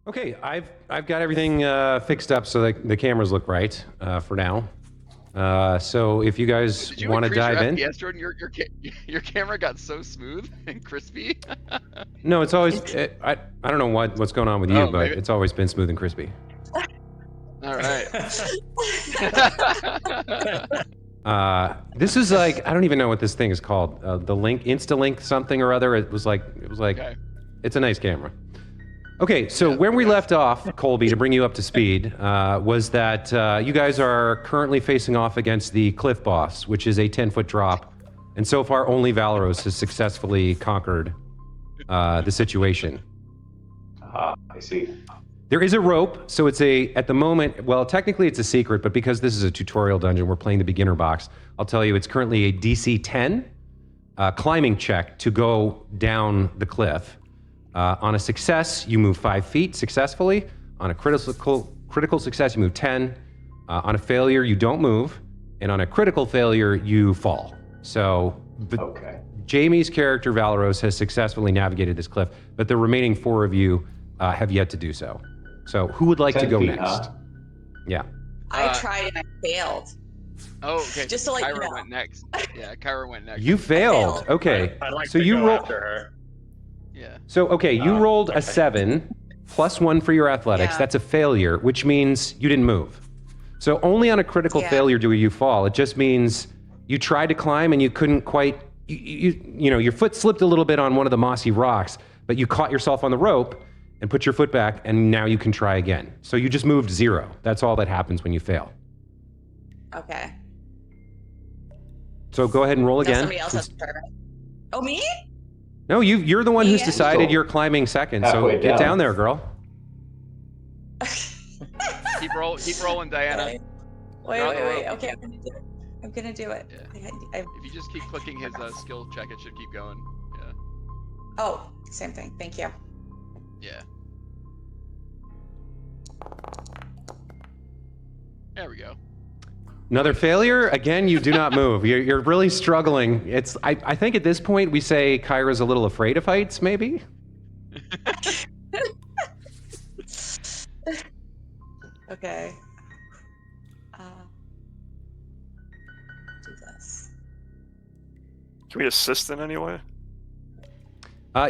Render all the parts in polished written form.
Okay, I've got everything fixed up so that the cameras look right for now. So if you guys want to dive in, FPS, Jordan, your camera got so smooth and crispy. no, it's always I don't know what's going on with you, but it's always been smooth and crispy. All right. This is like I don't even know what this thing is called. The Link, Instalink something or other. It was like Okay. It's a nice camera. Okay, so where we left off, Colby, to bring you up to speed, was that you guys are currently facing off against the Cliff Boss, which is a 10-foot drop, and so far only Valeros has successfully conquered the situation. I see. There is a rope, so it's at the moment, well, technically it's a secret, but because this is a tutorial dungeon, we're playing the beginner box, I'll tell you it's currently a DC 10 climbing check to go down the cliff. On a success, you move 5 feet successfully. On a critical success, you move 10. On a failure, you don't move. And on a critical failure, you fall. So Jamie's character, Valeros, has successfully navigated this cliff, but the remaining 4 of you have yet to do so. So who would like to go next? Huh? Yeah. I tried and I failed. Oh, okay. Just to let you know. Kyra went next. Yeah, Kyra went next. You failed. Okay. I'd like so to you go roll. after her. Yeah. So, okay, you rolled a 7 plus 1 for your athletics. Yeah. That's a failure, which means you didn't move. So only on a critical failure do you fall. It just means you tried to climb and you couldn't quite, you know, your foot slipped a little bit on one of the mossy rocks, but you caught yourself on the rope and put your foot back, and now you can try again. So you just moved 0. That's all that happens when you fail. Okay. So go ahead and roll again. Somebody else has to try, right? Oh, me? No, you're the one who's Yeah. decided you're climbing second, so get down there, girl. Keep rolling, Diana. Wait. Okay, I'm gonna do it. Yeah. If you just keep clicking his skill check, it should keep going. Yeah. Oh, same thing. Thank you. Yeah. There we go. Another failure. Again, you do not move. You're really struggling. I think at this point we say Kyra's a little afraid of heights, maybe? Okay. Do this. Can we assist in any way?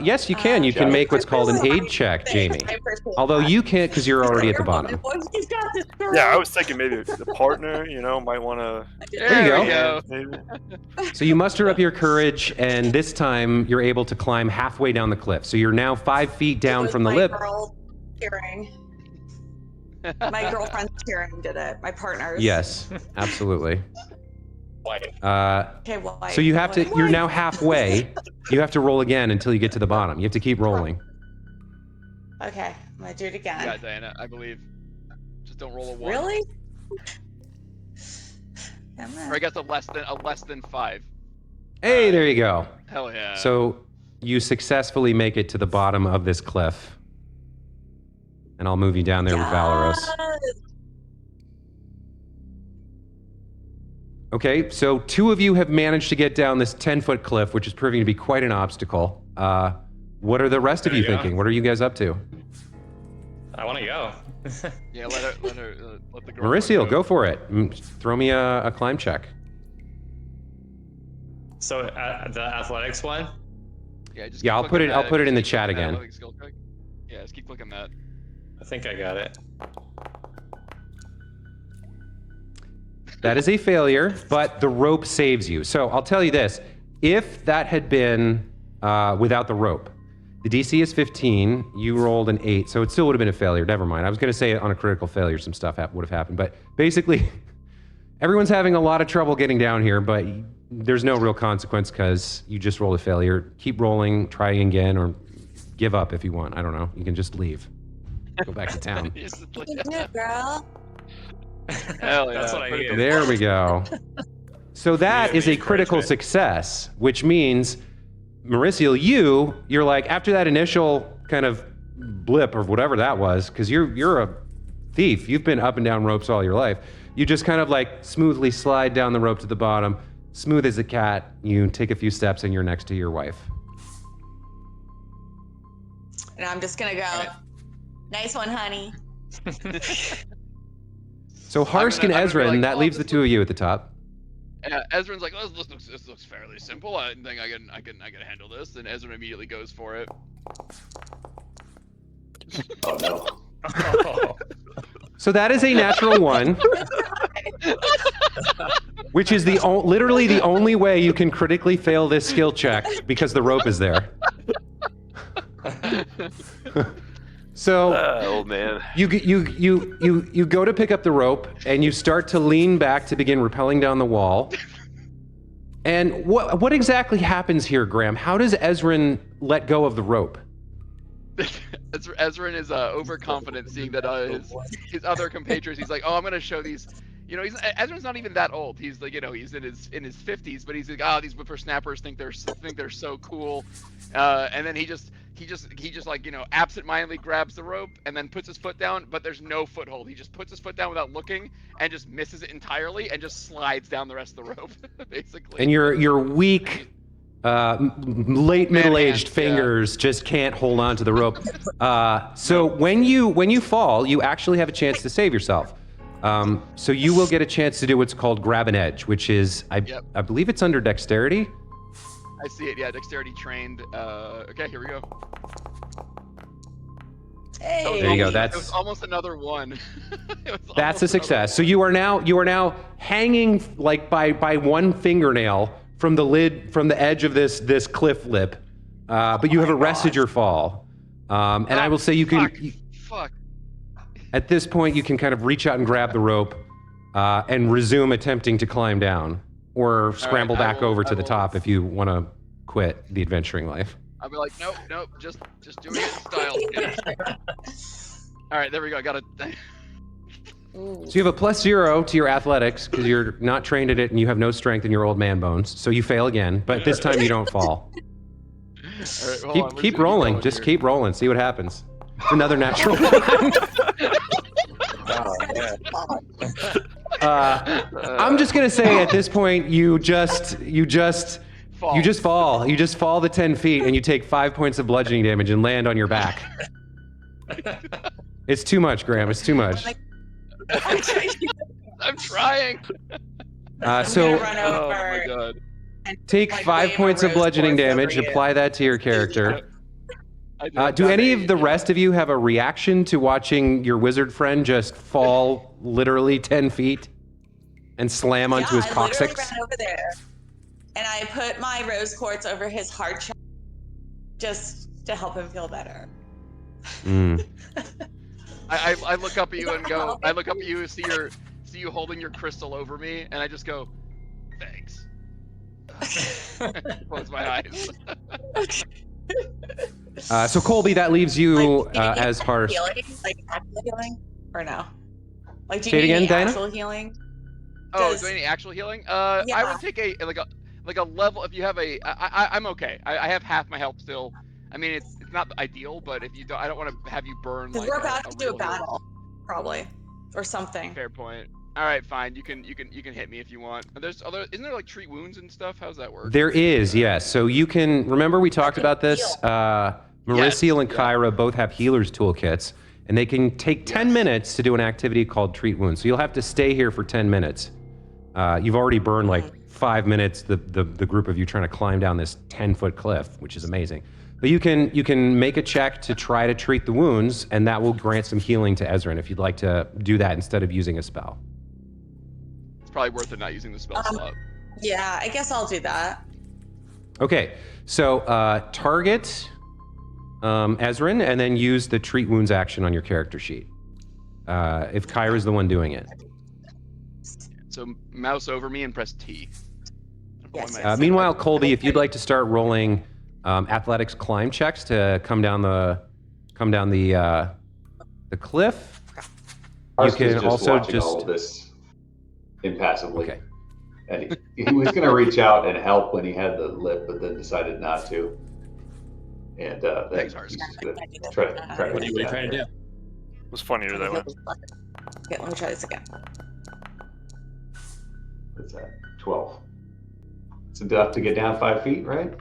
Yes, you can. You can make what's called an aid check, Jamie. Although you can't because you're already at the bottom. Yeah, I was thinking maybe the partner, you know, might want to. There you go. Maybe. So you muster up your courage, and this time you're able to climb halfway down the cliff. So you're now 5 feet down from the lip. My girlfriend's cheering did it. My partner's. Yes, absolutely. Okay, why? So you have to. You're now halfway. You have to roll again until you get to the bottom. You have to keep rolling. Okay, I'm gonna do it again. Yeah, Diana, I believe. Just don't roll a 1. Really? Or I guess a less than 5. Hey, there you go. Hell yeah. So you successfully make it to the bottom of this cliff. And I'll move you down there with Valeros. Okay, so 2 of you have managed to get down this 10-foot cliff, which is proving to be quite an obstacle. What are the rest of you thinking? What are you guys up to? I want to go. Yeah, let the girl. Mauricio, go for it. Throw me a climb check. So the athletics one? Yeah, I'll put it in the chat again. Yeah, just keep clicking that. I think I got it. That is a failure, but the rope saves you. So I'll tell you this. If that had been without the rope, the DC is 15, you rolled an 8, so it still would have been a failure. Never mind. I was going to say on a critical failure some stuff would have happened, but basically everyone's having a lot of trouble getting down here, but there's no real consequence because you just rolled a failure. Keep rolling, try again, or give up if you want. I don't know. You can just leave. Go back to town. You can do it, girl. Hell yeah. That's what I needed. There we go. So that is a critical success, which means, Mauricio, you're like, after that initial kind of blip or whatever that was, because you're a thief. You've been up and down ropes all your life. You just kind of like smoothly slide down the rope to the bottom, smooth as a cat. You take a few steps and you're next to your wife. And I'm just gonna go. Nice one, honey. So Harsk and I'm gonna be Ezrin, like, that "Oh, leaves this the two of you at the top. Yeah, Ezrin's like, oh, this looks fairly simple. I think I can handle this. And Ezrin immediately goes for it. Oh no. So that is a natural 1, which is literally the only way you can critically fail this skill check because the rope is there. So Oh man. you go to pick up the rope and you start to lean back to begin rappelling down the wall. And what exactly happens here, Graham? How does Ezrin let go of the rope? Ezrin is overconfident, seeing that his other compatriots. He's like, oh, I'm gonna show these. Ezrin's not even that old. He's like, he's in his 50s, but he's like, these whippersnappers think they're so cool. And then he just like, absentmindedly grabs the rope and then puts his foot down, but there's no foothold. He just puts his foot down without looking and just misses it entirely and just slides down the rest of the rope, basically. And your weak, late middle-aged fingers just can't hold on to the rope. So when you fall, you actually have a chance to save yourself. So you will get a chance to do what's called grab an edge, which is, I believe it's under dexterity. I see it, yeah, dexterity trained. Okay, here we go. Hey. There you go. It was almost another 1. That's a success. So you are now hanging like by one fingernail from the edge of this cliff lip, but you have arrested your fall. And I will say you can. Fuck. At this point, you can kind of reach out and grab the rope, and resume attempting to climb down, or scramble back over to the top if you want to quit the adventuring life. I'll be like, nope, just doing it in style. All right, there we go. I got it. So you have a +0 to your athletics because you're not trained at it and you have no strength in your old man bones. So you fail again, but this time you don't fall. All right, hold on, Keep rolling. Just keep rolling. See what happens. It's another natural 1. I'm just gonna say at this point you just fall. You just fall the 10 feet and you take 5 points of bludgeoning damage and land on your back. It's too much, Graham. It's too much. I'm trying. So Run Oh over my god. and, take like, 5 wave points a of rose bludgeoning quartz over damage. you. Apply that to your character. I Do any of the rest of you have a reaction to watching your wizard friend just fall literally 10 feet and slam onto his I coccyx? literally ran over there, and I put my rose quartz over his heart chest just to help him feel better. Mm. I look up at you and go. I look up at you and see you holding your crystal over me, and I just go, thanks. Close my eyes. So Colby, that leaves you Like, do you need as Harsh. healing? Like actual healing, or no? Like, do Say you it need again, any Diana? actual healing? Oh, Does- is there any actual healing? I Yeah. would take a level. If you have I'm okay. I have half my health still. I mean, it's not ideal, but if you don't, I don't want to have you burn. Because Like we're about to do a real heal. battle, probably, or something. Fair point. All right, fine. You can hit me if you want. And there's other. Isn't there like treat wounds and stuff? How's that work? There is, yes. So you can remember we talked about this. Mariciel and yeah. Kyra both have healers toolkits, and they can take 10 minutes to do an activity called treat wounds. So you'll have to stay here for 10 minutes. You've already burned like 5 minutes. The group of you trying to climb down this 10-foot cliff, which is amazing. But you can make a check to try to treat the wounds, and that will grant some healing to Ezrin if you'd like to do that instead of using a spell. It's probably worth it not using the spell slot. Yeah, I guess I'll do that. Okay, so target Ezrin, and then use the treat wounds action on your character sheet. If Kyra's the one doing it. So mouse over me and press T. Yes. Meanwhile, Colby, if you'd like to start rolling athletics climb checks to come down the cliff, Harsk can is just also watching just- all of this impassively. Okay. And he was going to reach out and help when he had the lip, but then decided not to. And then Thanks, he's Harsk. just going to try What are you trying to do? It was funnier that way. Okay, let me try this again. What's that? 12. It's enough to get down 5 feet, right?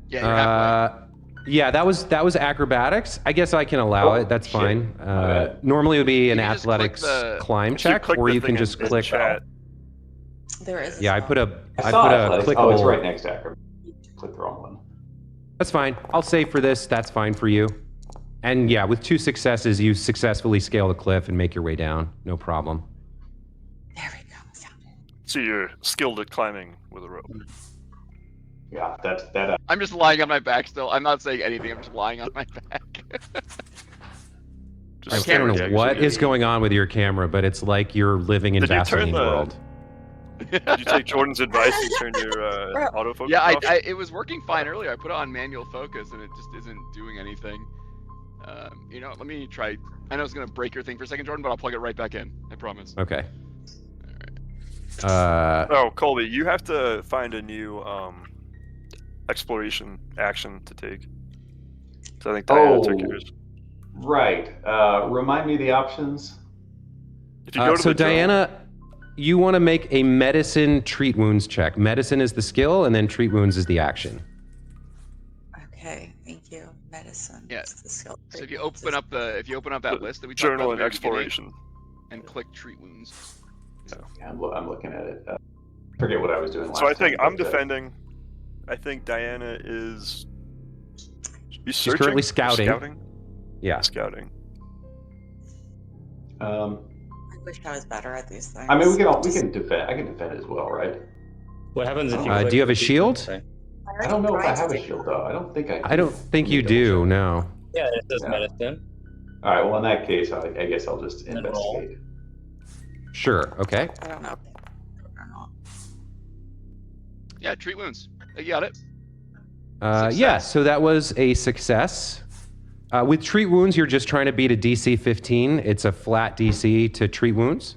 Yeah, you're halfway. Yeah, that was acrobatics. I guess I can allow it. That's shit. fine. My bad. Normally it would be an You can just click athletics the- climb If you check, click or the you can thing just in click. chat. There is. Yeah, I put a I saw athletics. clickable. Oh, it's right next to acrobatics. Click the wrong one. That's fine. I'll save for this. That's fine for you. And yeah, with 2 successes, you successfully scale the cliff and make your way down. No problem. There we go. Found it. So you're skilled at climbing with a rope. Yeah, that. I'm just lying on my back still. I'm not saying anything. I'm just lying on my back. Just I don't know standard what action. is going on with your camera, but it's like you're living in Did you turn Vaseline the- world. Did you take Jordan's advice and turn your autofocus Yeah, off? it was working fine earlier. I put it on manual focus and it just isn't doing anything. You know, let me try. I know it's gonna break your thing for a second, Jordan, but I'll plug it right back in. I promise. Okay. Oh, Colby, you have to find a new exploration action to take. So I think Diana took yours. Right. Remind me the options. If you go to so the journal- Diana, you want to make a medicine treat wounds check. Medicine is the skill, and then treat wounds is the action. Okay, thank you. Medicine. Yeah. is the skill. So if you open up that list that we talked journal about and at the very beginning, exploration. and click treat wounds. Yeah, I'm looking at it. Forget what I was doing last So I think time, I'm but, defending. I think Diana is. She's currently scouting. Scouting. Yeah. Scouting. I wish I was better at these things. I mean, we can defend. I can defend as well, right? What happens if you? Do click you have a the shield? thing? I don't know if I have a shield though. I don't think I. I don't think you do. No. Yeah, it says Yeah. medicine. All right. Well, in that case, I guess I'll just Then roll. investigate. Sure. Okay. I don't know. Or not. Yeah, treat wounds. You got it. Yeah. So that was a success. With treat wounds, you're just trying to beat a DC 15. It's a flat DC to treat wounds.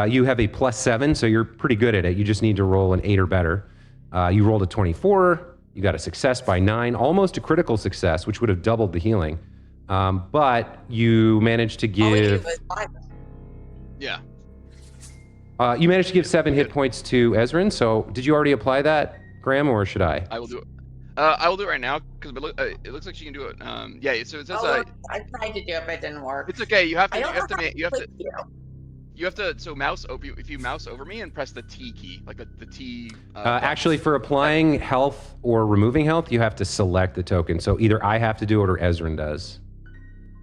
You have a +7, so you're pretty good at it. You just need to roll an 8 or better. You rolled a 24. You got a success by 9, almost a critical success, which would have doubled the healing. But you managed to All we needed give was 5. Yeah. you managed to give 7 hit points to Ezrin. So did you already apply that, Graham, or should I? I will do it. I will do it right now because it looks like she can do it. Yeah. So it says Oh, look, I tried to do it, but it didn't work. it's okay. You have to. I You don't have to. know how You have to. click you. You have to. So mouse. If you mouse over me and press the T key, like the T. Actually, for applying health or removing health, you have to select the token. So either I have to do it or Ezrin does.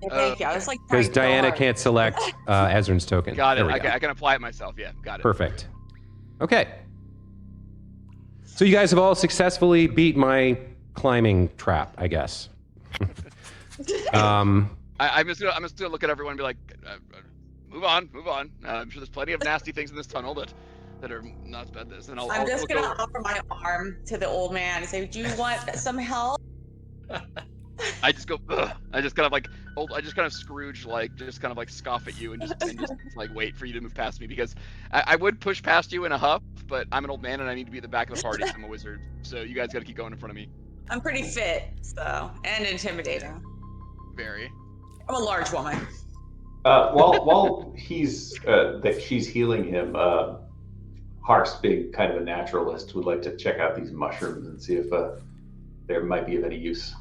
Yeah, thank you. I was like, Because trying so Diana hard. can't select Ezrin's token. Got it. There we Okay, go. I can apply it myself. Yeah, got it. Perfect. Okay. So you guys have all successfully beat my climbing trap, I guess. I'm just gonna look at everyone and be like, move on. I'm sure there's plenty of nasty things in this tunnel that are not as bad as this. And I'm I'll just look gonna over. offer my arm to the old man and say, "Do you want some help?" I just go. Ugh. I just kind of Scrooge just kind of like scoff at you and just like wait for you to move past me because I would push past you in a huff, but I'm an old man and I need to be at the back of the party. I'm a wizard, so you guys got to keep going in front of me. I'm pretty fit, so and intimidating. Very. I'm a large woman. While she's healing him, Hark's, being kind of a naturalist, would like to check out these mushrooms and see if there might be of any use.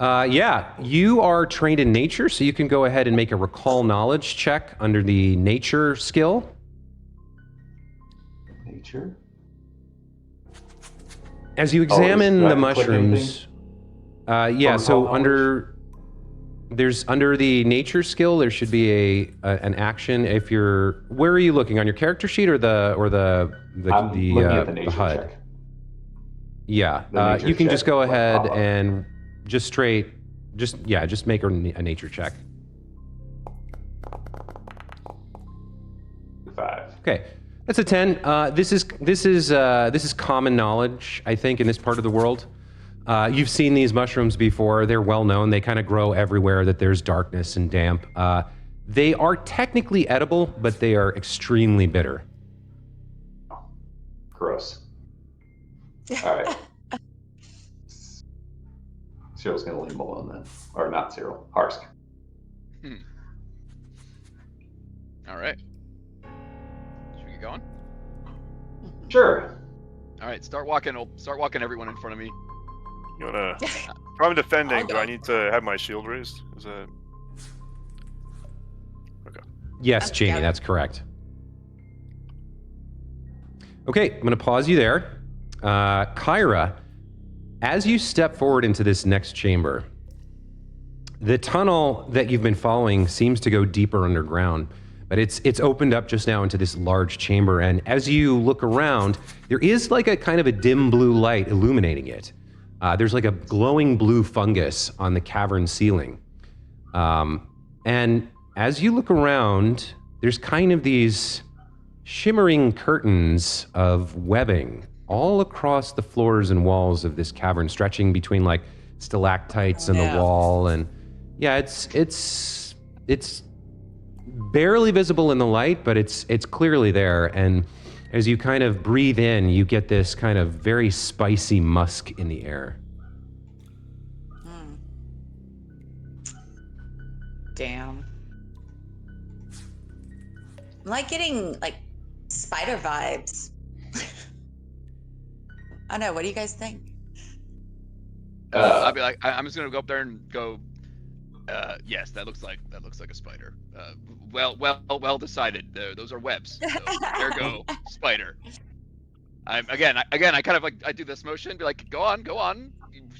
Yeah, you are trained in nature, so you can go ahead and make a recall knowledge check under the nature skill. Nature. As you examine do I the have to click mushrooms, yeah. So Recall under the nature skill, there should be an action. If you're, where are you looking, on your character sheet or the I'm looking at the nature HUD? check. Yeah, The nature you can check just go will ahead pop up. and just make a nature check. 5. Okay, that's a 10. This is common knowledge, I think, in this part of the world. You've seen these mushrooms before. They're well known. They kind of grow everywhere that there's darkness and damp. They are technically edible, but they are extremely bitter. Gross. All right. Cyril's gonna leave him alone then, or not Cyril. Harsk. All right. Should we get going? Sure. All right. Start walking everyone in front of me. You wanna? If I'm defending, I'll do go. I need to have my shield raised? Is that? Yes, Jamie, Yeah. that's correct. Okay, I'm going to pause you there. Kyra, as you step forward into this next chamber, the tunnel that you've been following seems to go deeper underground, but it's opened up just now into this large chamber, and as you look around, there is like a kind of a dim blue light illuminating it. There's like a glowing blue fungus on the cavern ceiling. And as you look around, there's kind of these shimmering curtains of webbing all across the floors and walls of this cavern, stretching between like stalactites in the wall. And yeah, it's barely visible in the light, but it's clearly there. And as you kind of breathe in, you get this kind of very spicy musk in the air. Damn. I'm like getting like spider vibes. I don't know. What do you guys think? I'll be like, I'm just gonna go up there and go. Yes, that looks like a spider. Well decided. Those are webs. So there go, spider. I kind of like I do this motion, be like, go on,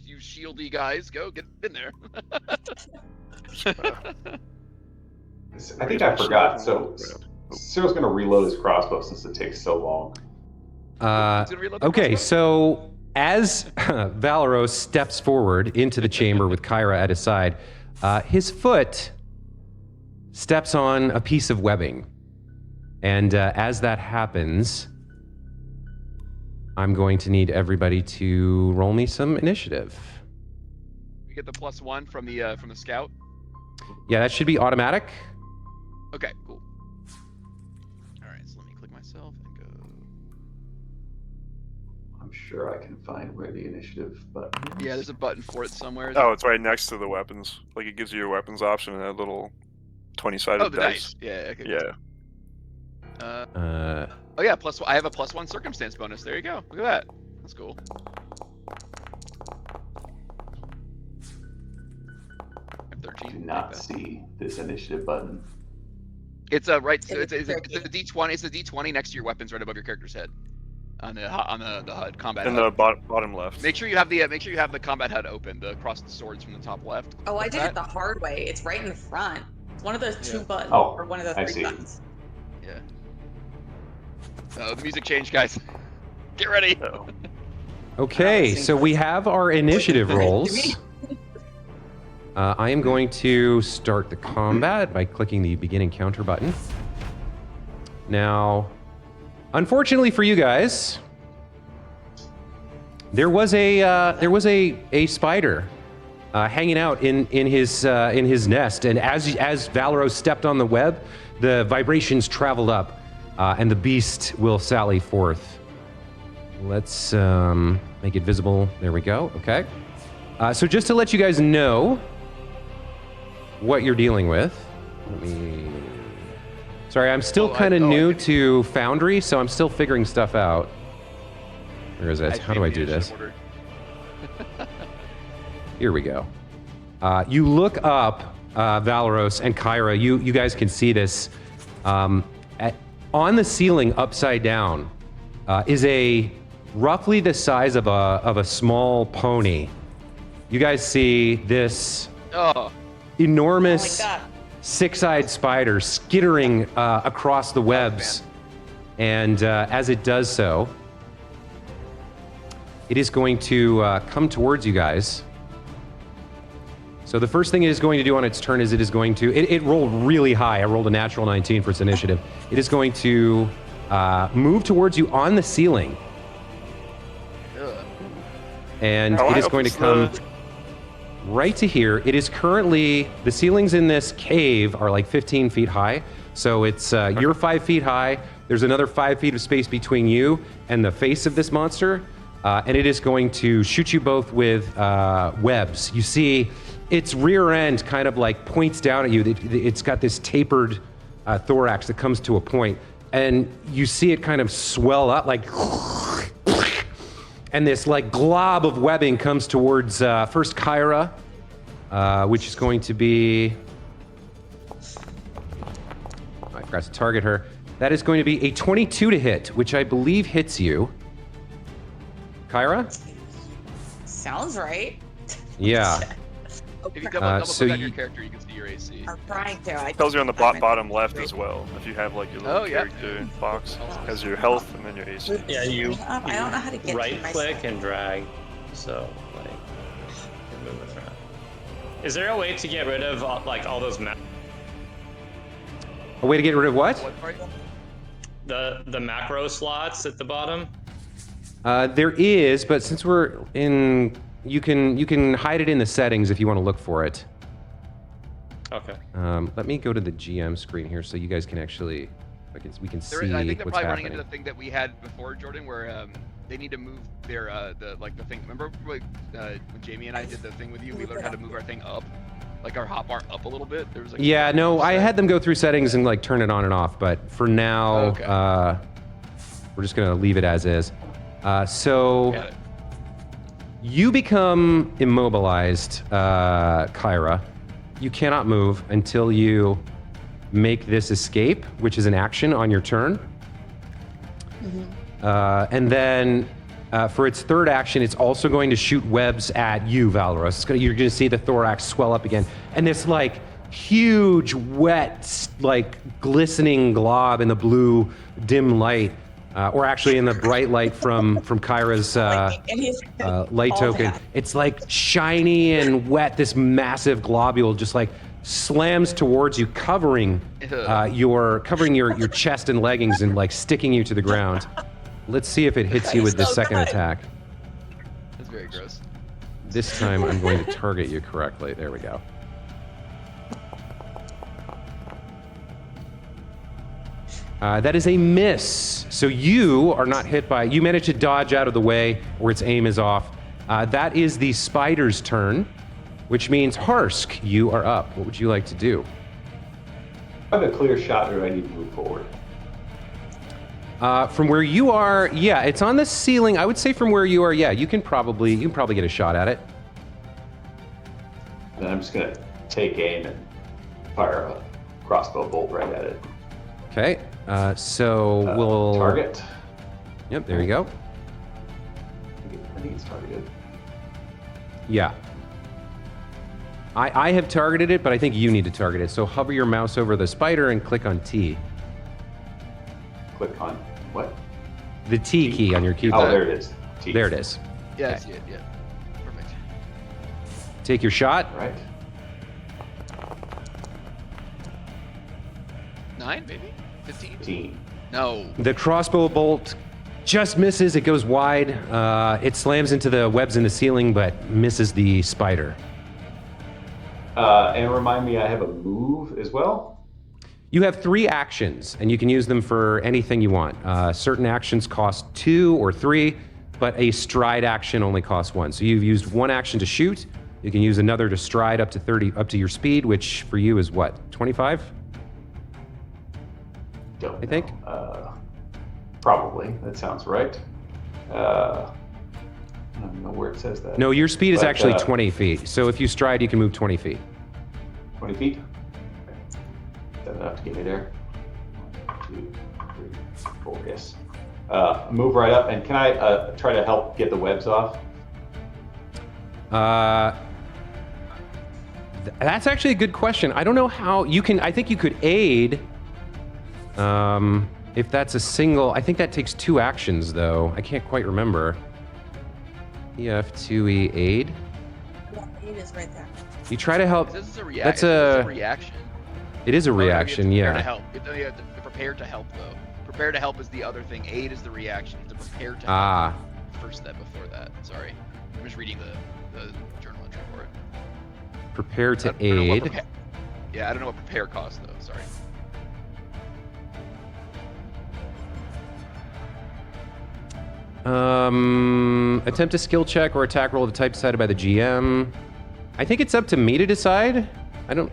you shieldy guys, go get in there. I think I forgot. So Cyril's going to reload his crossbow since it takes so long. Okay, so as Valeros steps forward into the chamber with Kyra at his side, his foot steps on a piece of webbing. And as that happens, I'm going to need everybody to roll me some initiative. You get the +1 from the scout. Yeah, that should be automatic. Okay, cool. All right, so let me click myself and go. I'm sure I can find where the initiative button is. Yeah, there's a button for it somewhere. Oh, it's right next to the weapons. Like it gives you your weapons option and that little 20-sided Oh, the dice. Yeah. Okay. Yeah. Oh yeah, I have a +1 circumstance bonus. There you go. Look at that. That's cool. I have 13. I do not see this initiative button. It's a right. So it's a D20. It's a D20 next to your weapons, right above your character's head, on the HUD combat. In HUD. the bottom left. Make sure you have the combat HUD open. Across the swords from the top left. Oh, I Like did that. it the hard way. It's right in the front. It's one of those two buttons, Oh, or one of the I three see. buttons. Yeah. Oh, the music changed, guys. Get ready. Oh. Okay, so we have our initiative rolls. I am going to start the combat by clicking the begin encounter button. Now, unfortunately for you guys, there was a spider hanging out in his nest, and as Valeros stepped on the web, the vibrations traveled up, and the beast will sally forth. Let's make it visible. There we go. Okay. So just to let you guys know what you're dealing with. Sorry, I'm still kind of new to Foundry, so I'm still figuring stuff out. Where is it? How do I do this? Here we go. You look up, Valeros and Kyra. You guys can see this. On the ceiling, upside down, is a roughly the size of a small pony. You guys see this enormous Oh my God. six-eyed spider skittering across the webs, and as it does so, it is going to come towards you guys. So the first thing it is going to do on its turn is it rolled really high. I rolled a natural 19 for its initiative. It is going to move towards you on the ceiling. And it is going to come right to here. It is currently, the ceilings in this cave are like 15 feet high. So it's, you're 5 feet high. There's another 5 feet of space between you and the face of this monster. And it is going to shoot you both with webs. You see its rear end kind of like points down at you. It's got this tapered thorax that comes to a point. And you see it kind of swell up like, And this like glob of webbing comes towards first Kyra, which is going to be... I forgot to target her. That is going to be a 22 to hit, which I believe hits you. Kyra? Sounds right. Yeah. If you double so click on you- your character, you can see your AC. I'm trying to. It tells you on the bottom left as well. If you have like your little Oh, yeah. character box, it has your health and then your AC. Yeah, you I don't know how to get right to my click stuff. and drag. So, like, you can move it around. Is there a way to get rid of like all those A way to get rid of what? What part? the macro slots at the bottom? There is, but since we're in... You can hide it in the settings if you want to look for it. Okay. Let me go to the GM screen here so you guys can actually... we can see I think they're what's probably running happening. into the thing that we had before, Jordan, where they need to move their the thing. Remember like, when Jamie and I did the thing with you? We learned how to move our thing up, like our hotbar up a little bit. There was like Yeah, no, I had them go through settings and like turn it on and off, but for now, Okay. we're just gonna leave it as is. So Got it. you become immobilized, Kyra. You cannot move until you make this escape, which is an action on your turn. And then for its third action, it's also going to shoot webs at you, Valros. You're going to see the thorax swell up again. And this like huge, wet, like glistening glob in the blue dim light, or actually in the bright light from Kyra's light token. It's like shiny and wet. This massive globule just like slams towards you, covering your chest and leggings and like sticking you to the ground. Let's see if it hits you with the second attack. That's very gross. This time I'm going to target you correctly. There we go. That is a miss. So you are not hit by... You managed to dodge out of the way where its aim is off. That is the spider's turn, which means Harsk, you are up. What would you like to do? I have a clear shot, or do I need to move forward? From where you are, yeah, it's on the ceiling. I would say from where you are, yeah, you can probably get a shot at it. Then I'm just gonna take aim and fire a crossbow bolt right at it. Okay, so we'll... Target. Yep, there you go. I think it's targeted. Yeah. I have targeted it, but I think you need to target it. So hover your mouse over the spider and click on T. Click on what? The T key on your Oh, keyboard. there it is. T. There it is. Yeah, I Okay. see it. Yeah. Perfect. Take your shot. Right. 9, maybe? 15? 15. No. The crossbow bolt just misses. It goes wide. It slams into the webs in the ceiling, but misses the spider. And remind me, I have a move as well. You have 3 actions, and you can use them for anything you want. Certain actions cost 2 or 3, but a stride action only costs 1. So you've used 1 action to shoot. You can use another to stride up to 30, up to your speed, which for you is what, 25? Don't I think. know. Probably. That sounds right. I don't know where it says that. No, your speed is But, actually 20 feet. So if you stride, you can move 20 feet. 20 feet? That's enough to get me there. 1, 2, 3, 4, yes. Move right up, and can I try to help get the webs off? That's actually a good question. I don't know how you can. I think you could aid. If that's a single, I think that takes 2 actions though. I can't quite remember. EF2E aid. Yeah, it is right there. You try to help. This is a reaction. That's a a reaction. It is a Oh, no, you have reaction, to prepare yeah. To help. You have to prepare to help, though. Prepare to help is the other thing. Aid is the reaction. You have to prepare to help. Ah, First step before that. Sorry. I'm just reading the journal entry for it. prepare to I don't know what aid. Yeah, I don't know what prepare costs, though. Sorry. Attempt a skill check or attack roll of the type decided by the GM. I think it's up to me to decide. I don't.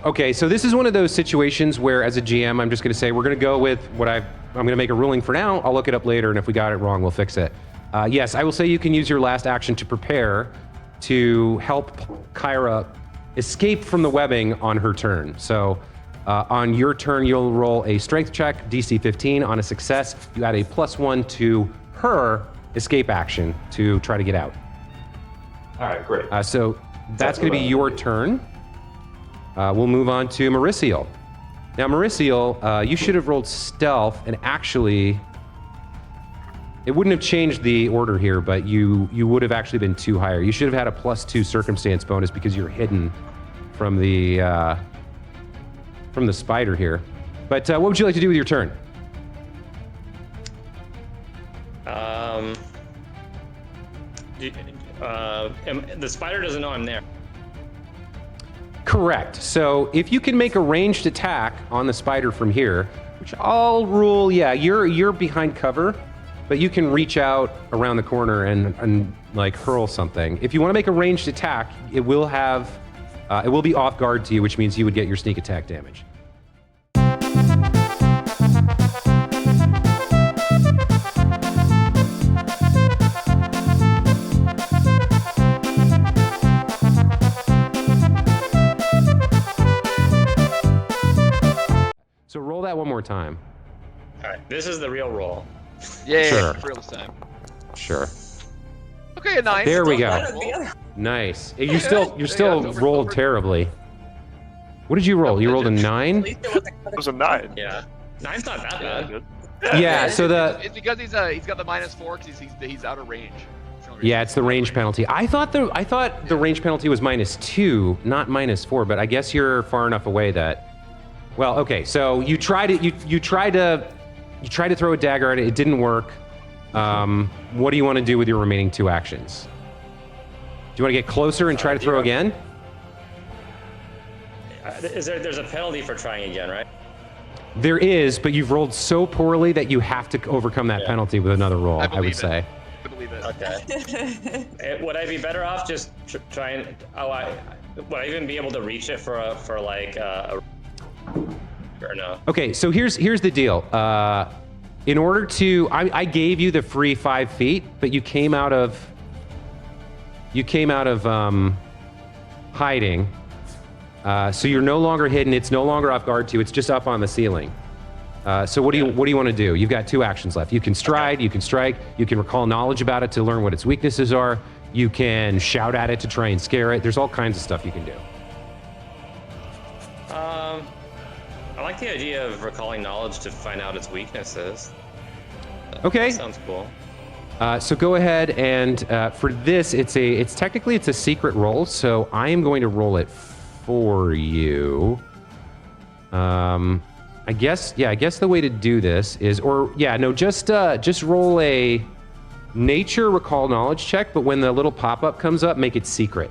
Okay, so this is one of those situations where, as a GM, I'm just going to say we're going to go with what I'm going to make a ruling for now. I'll look it up later, and if we got it wrong, we'll fix it. Yes, I will say you can use your last action to prepare to help Kyra escape from the webbing on her turn. So on your turn, you'll roll a strength check, DC 15. On a success, you add a +1 to her escape action to try to get out. All right, great. So that's going to be your turn. We'll move on to Mauricio. Now, Mauricio, you should have rolled stealth, and actually, it wouldn't have changed the order here, but you would have actually been 2 higher. You should have had a +2 circumstance bonus because you're hidden from the spider here. But what would you like to do with your turn? The spider doesn't know I'm there. Correct. So if you can make a ranged attack on the spider from here, which I'll rule, yeah, you're behind cover, but you can reach out around the corner and like hurl something. If you want to make a ranged attack, it will be off guard to you, which means you would get your sneak attack damage. So roll that one more time. All right, this is the real roll. Yeah, Sure. real this time. Sure. Okay, a 9. There we go. That'd be other- Nice. Yeah, You still over- rolled over- terribly. What did you roll? You rolled a 9? At least it wasn't It was a 9. Yeah, 9's not that Yeah. bad. Good. Yeah. So it's because he's got the -4 because he's out of range. yeah, it's the range penalty. I thought the range penalty was -2, not -4. But I guess you're far enough away that. Well, okay. So you tried to throw a dagger at it. It didn't work. What do you want to do with your remaining 2 actions? Do you want to get closer and try to throw again? There's a penalty for trying again, right? There is, but you've rolled so poorly that you have to overcome that Yeah. penalty with another roll, I would believe it. say. I believe it. Okay. Would I be better off just trying? Would I even be able to reach it for like or no? Okay, so here's the deal. In order to, I gave you the free 5 feet, but you came out of hiding. So you're no longer hidden. It's no longer off guard to you. It's just up on the ceiling. So what do you want to do? You've got 2 actions left. You can stride. You can strike. You can recall knowledge about it to learn what its weaknesses are. You can shout at it to try and scare it. There's all kinds of stuff you can do. I like the idea of recalling knowledge to find out its weaknesses. Okay. That sounds cool. So go ahead and for this, it's technically a secret roll. So I am going to roll it for you. I guess the way to do this is, just roll a nature recall knowledge check. But when the little pop-up comes up, make it secret,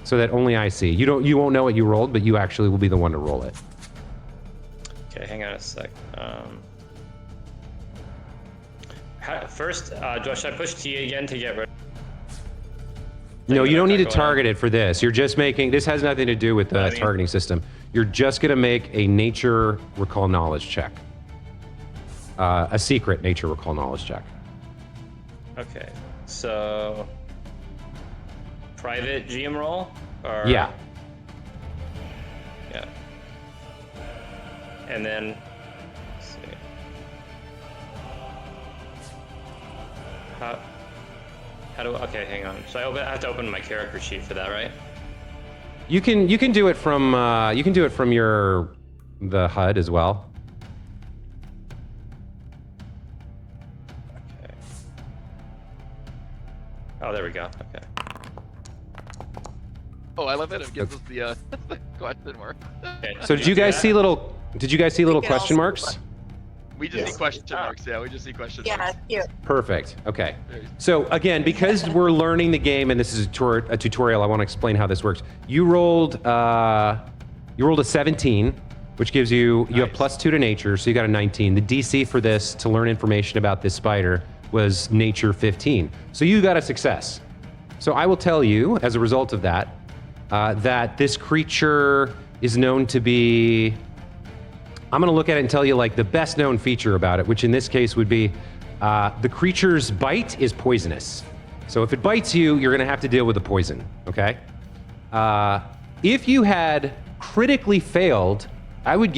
so that only I see. You won't know what you rolled, but you actually will be the one to roll it. Okay, hang on a sec. First, should I push T again to get rid? No, you don't need to Going on. target it for this. You're just making, this has nothing to do with the targeting system. You're just going to make a nature recall knowledge check. A secret nature recall knowledge check. Okay, so private GM roll? Or... Yeah. Yeah. And then, let's see. How do, okay, hang on. So I have to open my character sheet for that, right? You can do it from the HUD as well. Okay. Oh, there we go. Okay. Oh, I love it. It gives us the question mark. Okay. So did you guys see little can question also- marks? We just see question marks. Yeah, we just see question Yeah, marks. cute. Perfect. Okay. So again, because we're learning the game and this is a tutorial, I want to explain how this works. You rolled a 17, which gives you have +2 to nature, so you got a 19. The DC for this to learn information about this spider was nature 15. So you got a success. So I will tell you, as a result of that, that this creature is known to be, I'm going to look at it and tell you like the best known feature about it, which in this case would be the creature's bite is poisonous. So if it bites you, you're going to have to deal with the poison, okay? If you had critically failed, I would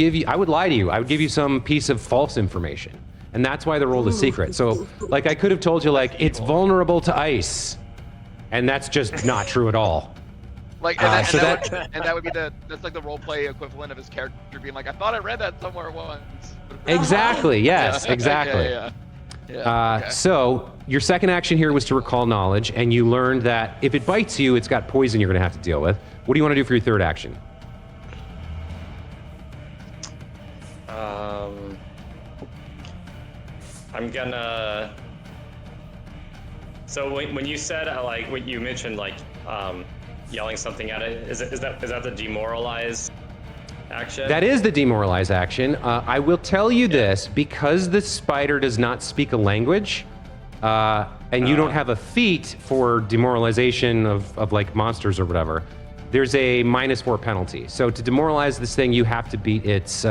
lie to you. I would give you some piece of false information. And that's why they rolled a secret. So like I could have told you like it's vulnerable to ice. And that's just not true at all. Like, and that would be that's like the role play equivalent of his character being like, I thought I read that somewhere once. Exactly, yes, Yeah. exactly. Yeah, okay. So your second action here was to recall knowledge, and you learned that if it bites you, it's got poison you're gonna have to deal with. What do you wanna do for your third action? I'm gonna. So when you said like when you mentioned like yelling something at it, is that the demoralize action? That is the demoralize action. I will tell you this, because the spider does not speak a language, and you don't have a feat for demoralization of like monsters or whatever, there's a -4 penalty. So to demoralize this thing, you have to beat its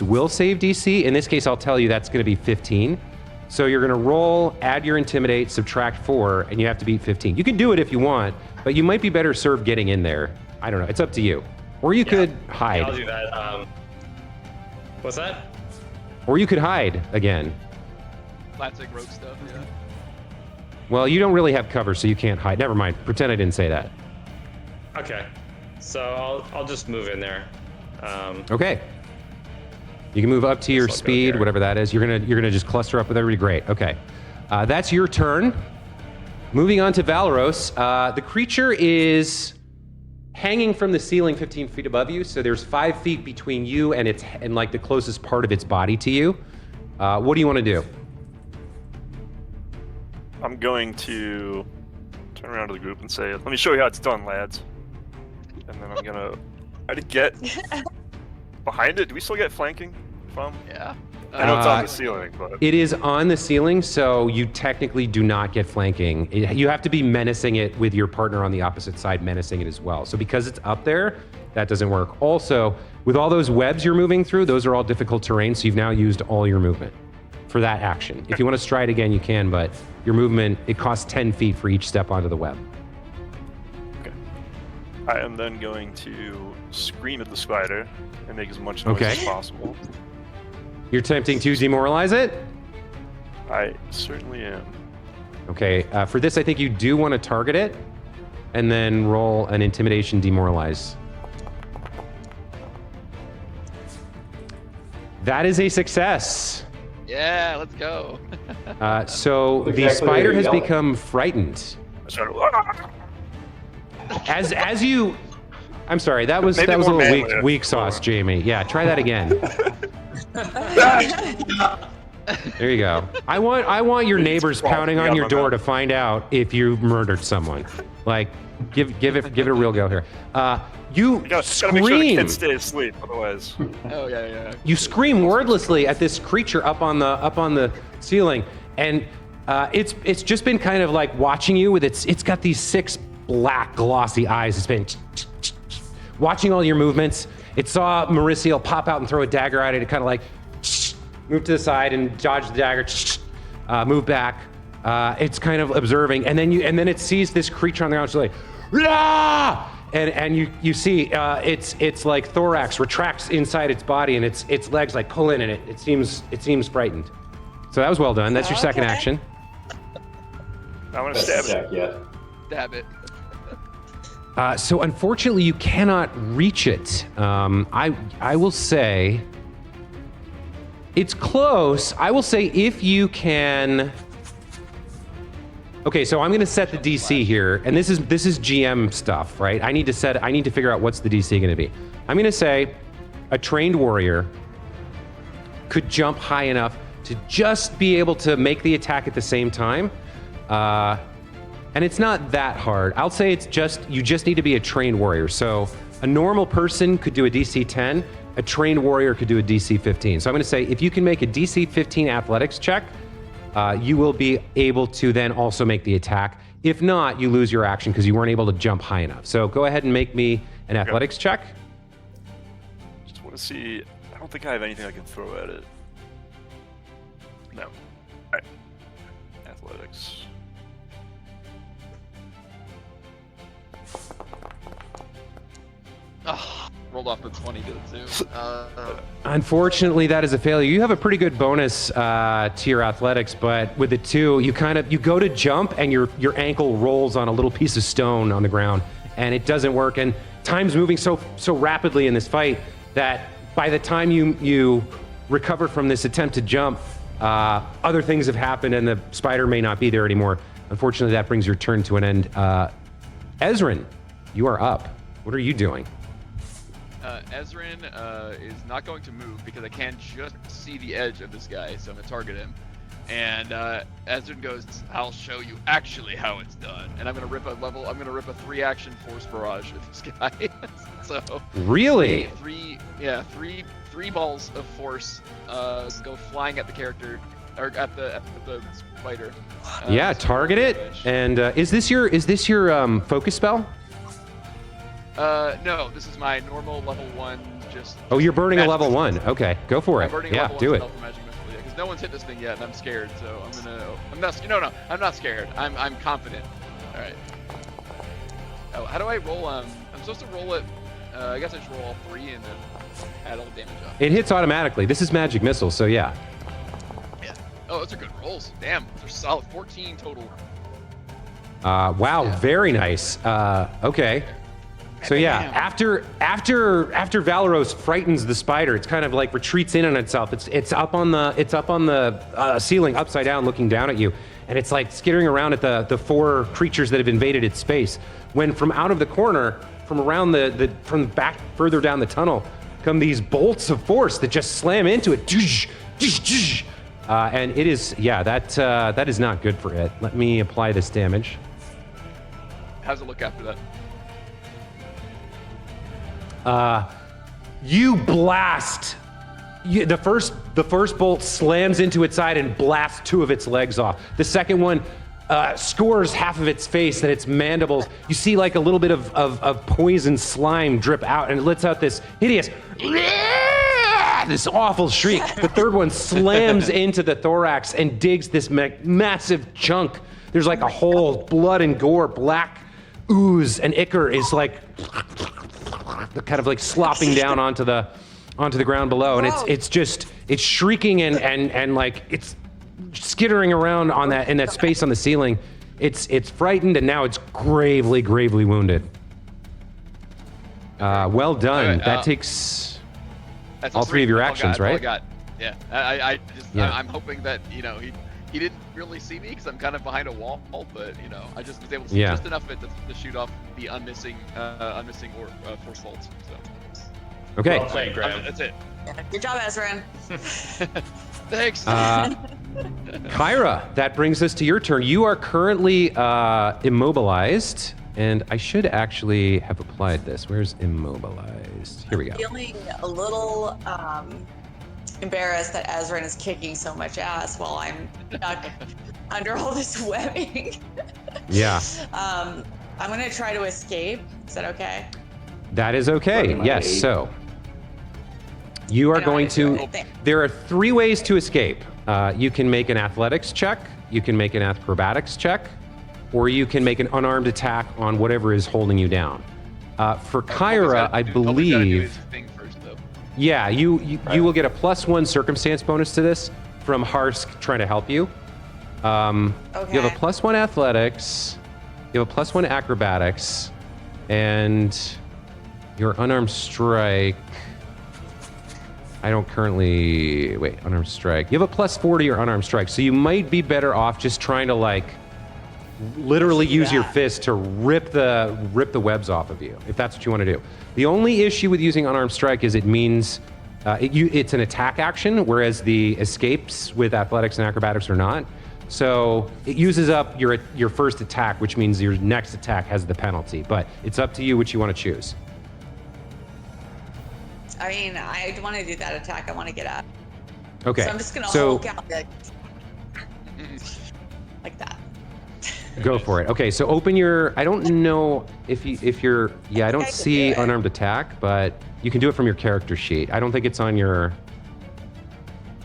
will save DC. In this case, I'll tell you that's gonna be 15. So you're gonna roll, add your intimidate, subtract 4, and you have to beat 15. You can do it if you want, but you might be better served getting in there. I don't know, it's up to you. Or you could hide. Yeah, I'll do that. What's that? Or you could hide again. Classic rogue stuff, yeah. Well, you don't really have cover, so you can't hide. Never mind, pretend I didn't say that. Okay. So I'll just move in there. Okay. You can move up to your I'll go speed, here. whatever that is. You're gonna just cluster up with everybody. Great. Okay. That's your turn. Moving on to Valeros. The creature is hanging from the ceiling 15 feet above you, so there's 5 feet between you and like the closest part of its body to you. What do you want to do? I'm going to turn around to the group and say, "Let me show you how it's done, lads." And then I'm gonna try to get behind it. Do we still get flanking from? Yeah. I know it's on the ceiling, but It is on the ceiling, so you technically do not get flanking. You have to be menacing it with your partner on the opposite side, menacing it as well. So because it's up there, that doesn't work. Also, with all those webs you're moving through, those are all difficult terrain, so you've now used all your movement for that action. If you want to stride again, you can, but your movement, it costs 10 feet for each step onto the web. I am then going to scream at the spider and make as much noise Okay. as possible. You're attempting to demoralize it? I certainly am. Okay, for this, I think you do want to target it, and then roll an intimidation demoralize. That is a success. Yeah, let's go. So That's the exactly spider what has you're become frightened. I started, As you, I'm sorry, that was Maybe a more little manly. weak sauce, Jamie. Yeah, try that again. There you go. I want your neighbors pounding on your door to find out if you murdered someone. Like, give it a real go here. You gotta make sure the scream. kids stay asleep, otherwise. Oh yeah. You scream wordlessly at this creature up on the ceiling, and it's just been kind of like watching you with it's got these 6 black glossy eyes. It's been watching all your movements. It saw Mauricio pop out and throw a dagger at it. It kind of like moved to the side and dodged the dagger, move back. It's kind of observing, and then it sees this creature on the ground. It's like, "Rah!" and you see its like thorax retracts inside its body, and its legs like pull in, and it seems frightened. So that was well done. That's your second Okay. action. I'm gonna Best stab it. attack yet. Stab it. So unfortunately, you cannot reach it. I will say it's close. I will say if you can. Okay, so I'm going to set the DC here, and this is GM stuff, right? I need to figure out what's the DC going to be. I'm going to say a trained warrior could jump high enough to just be able to make the attack at the same time. And it's not that hard. I'll say you just need to be a trained warrior. So a normal person could do a DC 10, a trained warrior could do a DC 15. So I'm gonna say if you can make a DC 15 athletics check, you will be able to then also make the attack. If not, you lose your action because you weren't able to jump high enough. So go ahead and make me an athletics check. want to see. I don't think I have anything I can throw at it. No. Alright. Athletics. Oh, rolled off the 20 to the 2. Unfortunately, that is a failure. You have a pretty good bonus to your athletics, but with the 2, you go to jump and your ankle rolls on a little piece of stone on the ground, and it doesn't work. And time's moving so rapidly in this fight that by the time you recover from this attempt to jump, other things have happened and the spider may not be there anymore. Unfortunately, that brings your turn to an end. Ezrin, you are up. What are you doing? Ezrin is not going to move because I can just see the edge of this guy, so I'm gonna target him. And Ezrin goes, "I'll show you actually how it's done." And I'm gonna rip a 3-action force barrage at this guy. So Really? three balls of force go flying at the character or at the spider. Yeah, so target it. damage. And is this your focus spell? No, this is my normal level 1. Oh, you're burning a magic level missile. 1. Okay, go for I'm it. burning a Yeah, level do 1 it. spell for magic missile, yeah, because no one's hit this thing yet, and I'm scared. So I'm not scared. I'm confident. All right. Oh, how do I roll? I'm supposed to roll it. I guess I just roll all 3 and then add all the damage up. It hits automatically. This is magic missile, so yeah. Yeah. Oh, those are good rolls. Damn, they're solid. 14 total. Wow, Yeah. very nice. Okay. So yeah, Damn. after Valeros frightens the spider, it's kind of like retreats in on itself. It's up on the ceiling, upside down, looking down at you, and it's like skittering around at the 4 creatures that have invaded its space. When from out of the corner, from around from back further down the tunnel, come these bolts of force that just slam into it. And it is that is not good for it. Let me apply this damage. How's it look after that? You blast. The first bolt slams into its side and blasts 2 of its legs off. The second one scores half of its face and its mandibles. You see like a little bit of poison slime drip out, and it lets out this hideous, this awful shriek. The third one slams into the thorax and digs this massive chunk. There's like a whole blood and gore, black ooze, and ichor is like kind of like slopping down onto the ground below, and it's shrieking and like it's skittering around in that space on the ceiling. It's frightened, and now it's gravely wounded. Well done. Okay, that takes That's all 3 of your That's actions, all I right? got. Yeah. Yeah. I'm hoping that he didn't really see me because I'm kind of behind a wall, but I just was able to see just enough of it to shoot off the unmissing force bolts. So. Okay. Well played, Graham. That's it. Good job, Ezrin. Thanks. Kyra, that brings us to your turn. You are currently immobilized, and I should actually have applied this. Where's immobilized? Here we go. Feeling a little embarrassed that Ezrin is kicking so much ass while I'm stuck under all this webbing. Yeah. I'm gonna try to escape. Is that okay? That is okay. Yes. So you are going to. There are 3 ways to escape. You can make an athletics check. You can make an acrobatics check, or you can make an unarmed attack on whatever is holding you down. For Kyra, I believe. Yeah, you will get a +1 circumstance bonus to this from Harsk trying to help you. Okay. You have a +1 athletics, you have a +1 acrobatics, and your unarmed strike. I don't currently unarmed strike. You have a +4 to your unarmed strike, so you might be better off just trying to like literally use your fist to rip the webs off of you, if that's what you want to do. The only issue with using unarmed strike is it means it's an attack action, whereas the escapes with athletics and acrobatics are not. So it uses up your first attack, which means your next attack has the penalty. But it's up to you which you want to choose. I mean, I want to do that attack. I want to get out. Okay. So I'm just gonna Hulk out like that. Go for it. Okay, so open your. I don't know if you're. Yeah, I don't see unarmed attack, but you can do it from your character sheet. I don't think it's on your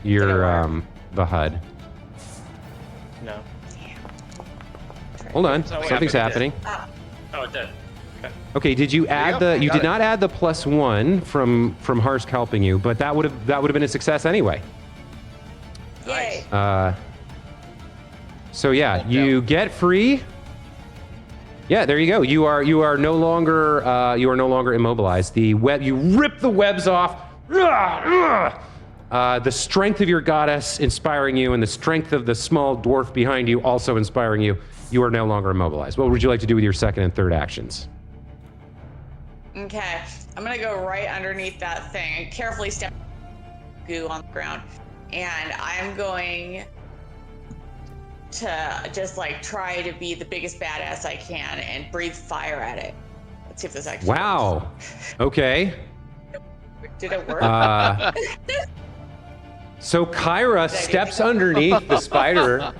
the HUD. No. Hold on, So what something's happened? happening. Oh, it did. Okay. Okay, did you add you go. the? You Got did it. not add the +1 from Harsk helping you, but that would have been a success anyway. Yay. So yeah, you get free. Yeah, there you go. You are no longer immobilized. The web, you rip the webs off. The strength of your goddess inspiring you, and the strength of the small dwarf behind you also inspiring you. You are no longer immobilized. What would you like to do with your second and third actions? Okay, I'm gonna go right underneath that thing and carefully step goo on the ground, and I'm going to just like try to be the biggest badass I can and breathe fire at it. Let's see if this actually Wow. Okay. works. Did it work? So Kyra steps underneath the spider,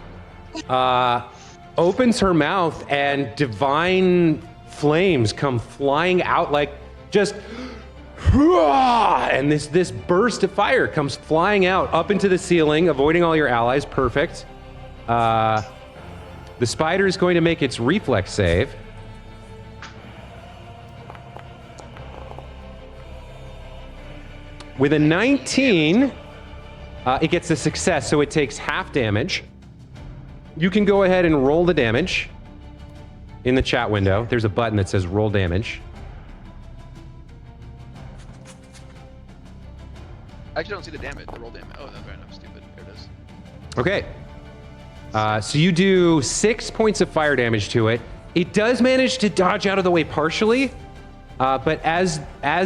opens her mouth, and divine flames come flying out like just, and this burst of fire comes flying out up into the ceiling, avoiding all your allies. Perfect. The spider is going to make its reflex save. With a 19, it gets a success, so it takes half damage. You can go ahead and roll the damage in the chat window. There's a button that says roll damage. I actually don't see the damage, the roll damage. Oh, that's right, I'm stupid. There it is. Okay. So you do 6 points of fire damage to it. It does manage to dodge out of the way partially, but as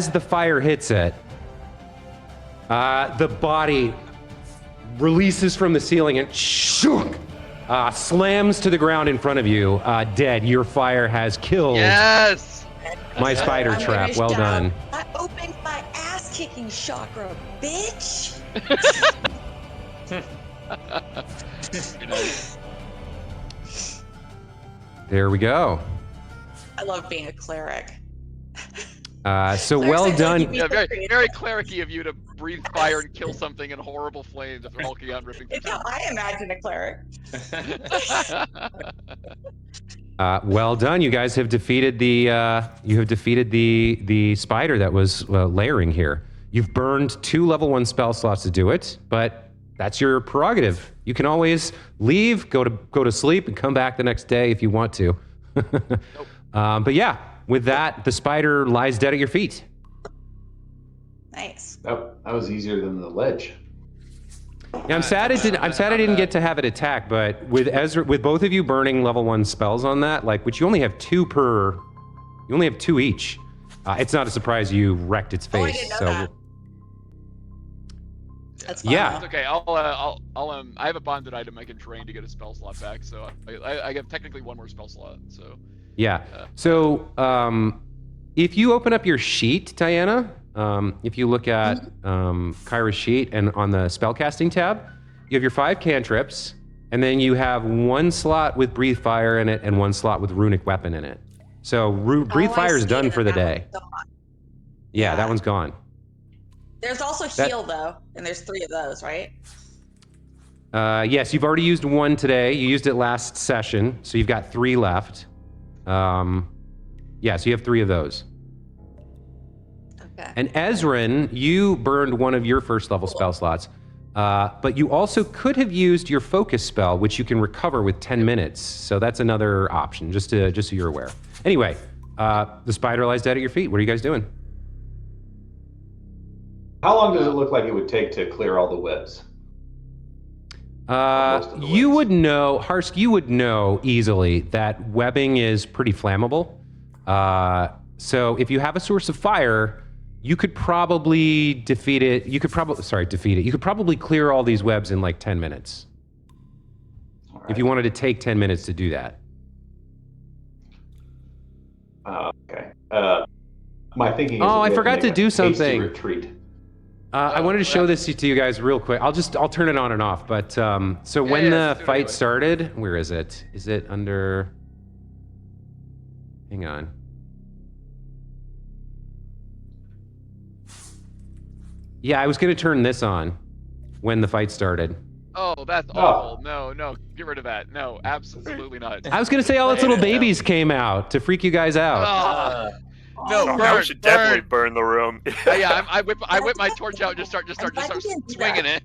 the fire hits it, the body releases from the ceiling and shook, slams to the ground in front of you, dead. Your fire has killed Yes! my spider I'm trap. finished Well up. done. I opened my ass-kicking chakra, bitch. You're nice. There we go. I love being a cleric. So Clerics, well I feel like done. you'd be Yeah, so very, creative. very clericy of you to breathe fire and kill something in horrible flames after hulking out and ripping through It's how I imagine a cleric. Well done. You guys have defeated the the spider that was layering here. You've burned 2 level 1 spell slots to do it, but that's your prerogative. You can always leave, go to sleep, and come back the next day if you want to. But yeah, with that, the spider lies dead at your feet. Nice. That was easier than the ledge. Yeah, I'm sad I didn't get to have it attack, but with Ezra, with both of you burning level 1 spells on that, like, which you only have 2 per, you only have 2 each. It's not a surprise you wrecked its face. Oh, I didn't know so that. That's fine. Yeah. It's okay. I have a bonded item I can train to get a spell slot back, so I have technically 1 more spell slot. So yeah. So if you open up your sheet, Diana, if you look at Kyra's sheet and on the spellcasting tab, you have your 5 cantrips, and then you have 1 slot with breathe fire in it and 1 slot with runic weapon in it. So breathe Oh, I fire is see done it, for the and that day. one's gone. Yeah, that Yeah. one's gone. There's also heal though, and there's 3 of those, right? Yes, you've already used 1 today. You used it last session, so you've got 3 left. Yeah, so you have 3 of those. Okay. And Ezrin, you burned 1 of your first level spell slots, but you also could have used your focus spell, which you can recover with 10 minutes. So that's another option, just so you're aware. Anyway, the spider lies dead at your feet. What are you guys doing? How long does it look like it would take to clear all the webs? Most of the You webs. would know, Harsk, you would know easily that webbing is pretty flammable. So if you have a source of fire, you could probably defeat it. You could probably clear all these webs in like 10 minutes. All If you wanted to take 10 minutes to do that. Okay. My thinking is. Oh, that we I have forgot make to a do hasty something. Retreat. I wanted to show this to you guys real quick. I'll turn it on and off. But so when yeah, the let's do it fight anyway. started, where is it? Is it under? Hang on. Yeah, I was going to turn this on when the fight started. Oh, that's awful. No, get rid of that. No, absolutely not. I was going to say all its little babies came out to freak you guys out. No, I burn, should definitely burn the room. Yeah, I whip my torch out and just start swinging it.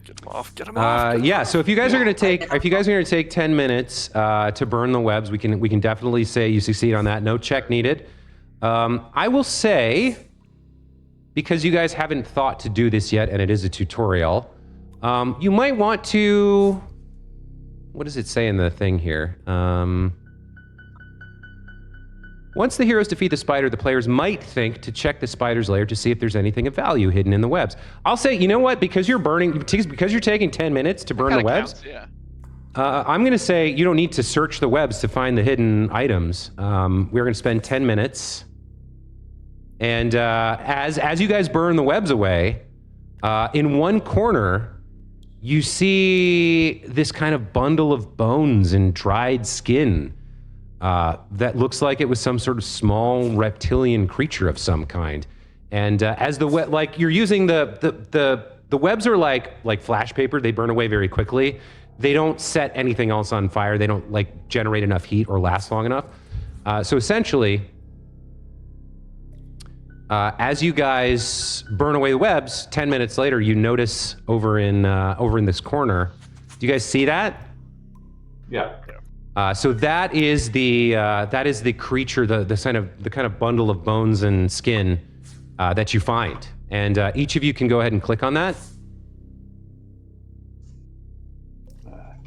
Get him off. Get him off. Yeah. So if you guys are going to take 10 minutes to burn the webs, we can definitely say you succeed on that. No check needed. I will say, because you guys haven't thought to do this yet, and it is a tutorial, you might want to. What does it say in the thing here? Once the heroes defeat the spider, the players might think to check the spider's lair to see if there's anything of value hidden in the webs. I'll say, you know what? Because you're taking 10 minutes to burn the webs, counts, yeah. I'm going to say you don't need to search the webs to find the hidden items. We're going to spend 10 minutes. And as you guys burn the webs away, in one corner, you see this kind of bundle of bones and dried skin that looks like it was some sort of small reptilian creature of some kind. And as you're using the webs are like flash paper, they burn away very quickly. They don't set anything else on fire. They don't generate enough heat or last long enough. So essentially, as you guys burn away the webs, 10 minutes later, you notice over in this corner. Do you guys see that? Yeah. So that is the creature, the kind of bundle of bones and skin that you find, and each of you can go ahead and click on that.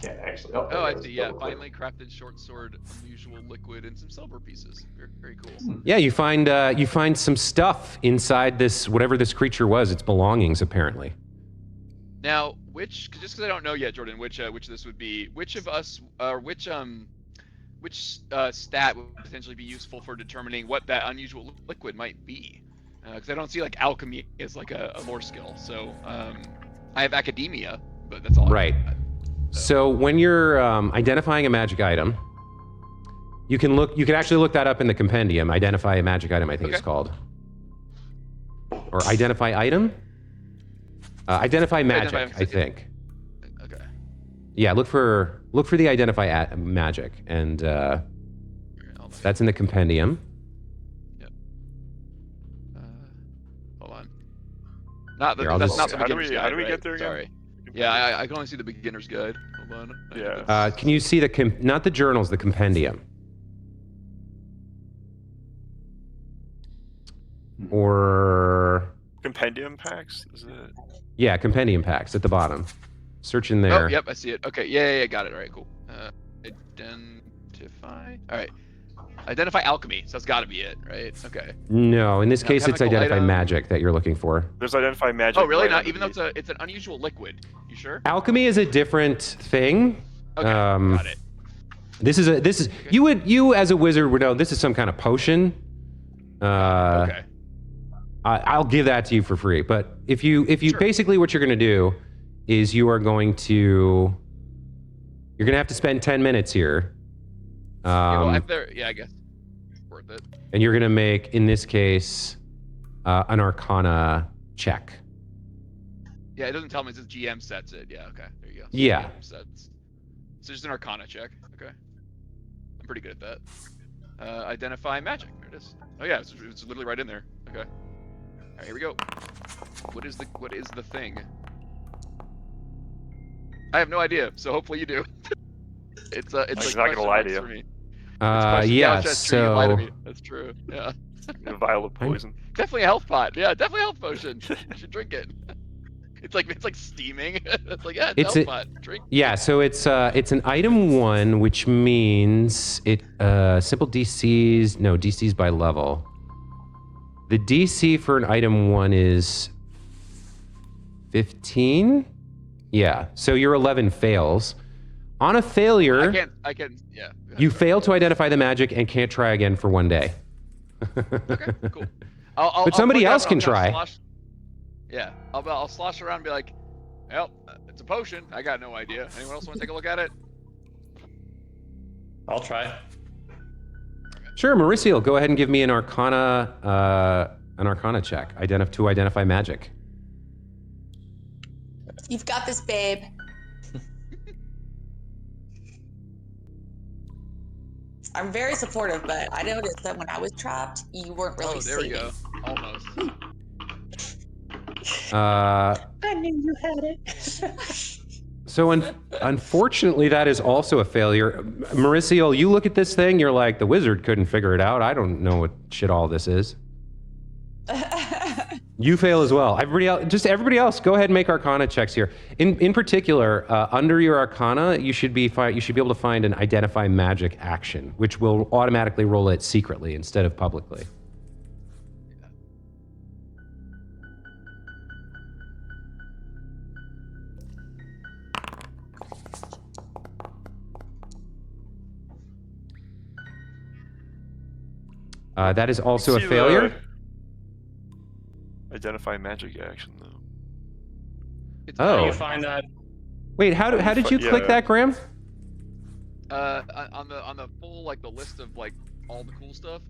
Can't actually. Oh, I see. Yeah, finely crafted short sword, unusual liquid, and some silver pieces. Very, very cool. Yeah, you find some stuff inside this, whatever this creature was, its belongings apparently. Now, just because I don't know yet, Jordan, which this would be, which of us, which stat would potentially be useful for determining what that unusual liquid might be? Because I don't see alchemy as a lore skill. So I have academia, but that's all. Right. So when you're identifying a magic item, you can actually look that up in the compendium. Identify a magic item, I think it's called. Or identify item? Identify magic, I think. Okay. Yeah, look for the identify magic, and that's in the compendium. Yep. Hold on. Not the. Here, That's not the how do beginner's we guide, get right? there again? Sorry. Yeah, I can only see the beginner's guide. Hold on. Yeah. Can you see not the journals, the compendium? Or Compendium packs? Is it? yeah, compendium packs at the bottom. Search in there. Oh, yep, I see it. Okay, yeah, got it. All right, cool. Identify. All right. Identify alchemy. So that's got to be it, right? Okay. No, in this case, it's chemical identify item. magic that you're looking for. There's identify magic. Oh, really? right Not even though underneath. it's an unusual liquid. You sure? Alchemy is a different thing. Okay, got it. This is you as a wizard would know this is some kind of potion. Okay. I'll give that to you for free. But if you Sure. basically what you're going to do is you're going to have to spend 10 minutes here. I guess worth it. And you're going to make, in this case, an Arcana check. Yeah, it doesn't tell me. It says GM sets it. Yeah, okay. There you go. Yeah. GM sets. So just an Arcana check. Okay. I'm pretty good at that. Identify magic. There it is. Oh yeah, it's literally right in there. Okay. All right, here we go. What is the thing? I have no idea. So hopefully you do. it's I'm like not gonna lie to you. for me. Yeah, That's true. You lied to so me. That's true. Yeah. A vial of poison. Definitely a health pot. Yeah, definitely a health potion. You should drink it. It's like steaming. It's like, yeah, it's a health pot. Drink. yeah, so it's an item 1, which means it simple DCs by level. The DC for an item 1 is 15. Yeah, so your 11 fails. On a failure, I can. Yeah. you fail to identify the magic and can't try again for 1 day. Okay, cool. But somebody else can try. I'll slosh around and be like, well, it's a potion. I got no idea. Anyone else want to take a look at it? I'll try. Sure, Mauricio, go ahead and give me an Arcana check. To identify magic. You've got this, babe. I'm very supportive, but I noticed that when I was trapped, you weren't really there we saving. go. Almost. I knew you had it. So unfortunately, that is also a failure. Mauricio, you look at this thing, you're like, the wizard couldn't figure it out. I don't know what shit all this is. You fail as well. Everybody else, go ahead and make Arcana checks here. In particular, under your Arcana, you should be able to find an identify magic action, which will automatically roll it secretly instead of publicly. That is also a See failure. Identify magic action though. It's How do Oh. you find that? Wait, how did you click that, Graham? on the full like the list of like all the cool stuff.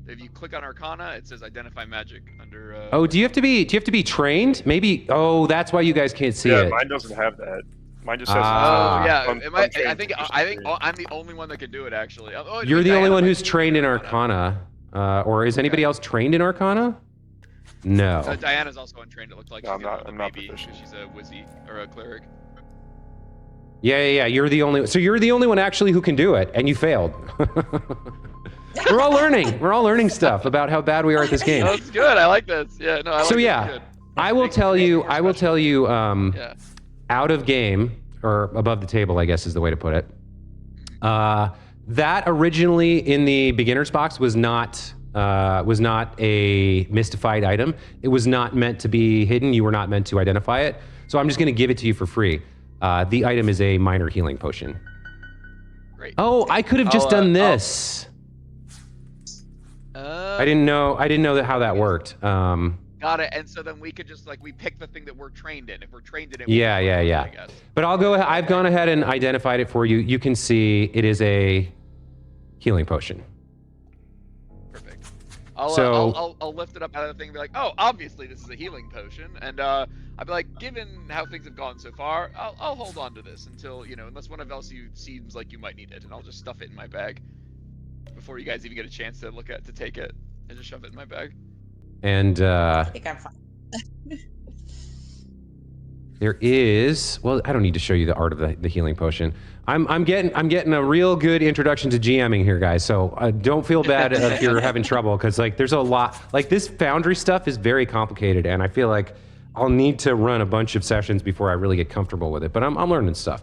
If you click on Arcana, it says identify magic under. Oh, do you have to be trained? Maybe. Oh, that's why you guys can't see Yeah, it. mine doesn't have that. Mine just says. Ah. Oh yeah, untrained I think proficiency. I'm the only one that can do it actually. Oh, You're the Diana only one might who's be trained in doing Arcana. Or is anybody else trained in Arcana? No. Diana's also untrained. It looks like No, she's I'm not maybe proficient. she's a wizzy or a cleric. Yeah. You're the only one actually who can do it, and you failed. We're all learning. We're all learning stuff about how bad we are at this game. Oh, it's good. I like this. Yeah, no, I like So this. yeah, Good. I will tell you. Yeah. Out of game or above the table, I guess is the way to put it. That originally in the beginner's box was not a mystified item. It was not meant to be hidden. You were not meant to identify it. So I'm just going to give it to you for free. The item is a minor healing potion. Great. Oh, I could have just done this. I didn't know how that worked. Got it. And so then we could just we pick the thing that we're trained in. If we're trained in it. Yeah. I guess. But I've gone ahead and identified it for you. You can see it is a healing potion. Perfect. So- I'll lift it up out of the thing and be like, oh, obviously this is a healing potion, and I'll be like, given how things have gone so far, I'll hold on to this until unless one of you seems like you might need it, and I'll just stuff it in my bag before you guys even get a chance to take it, and just shove it in my bag. And I think I'm fine. there is, well, I don't need to show you the art of the healing potion. I'm getting a real good introduction to GMing here, guys. So don't feel bad if you're having trouble, because there's a lot. This Foundry stuff is very complicated, and I feel like I'll need to run a bunch of sessions before I really get comfortable with it. But I'm learning stuff.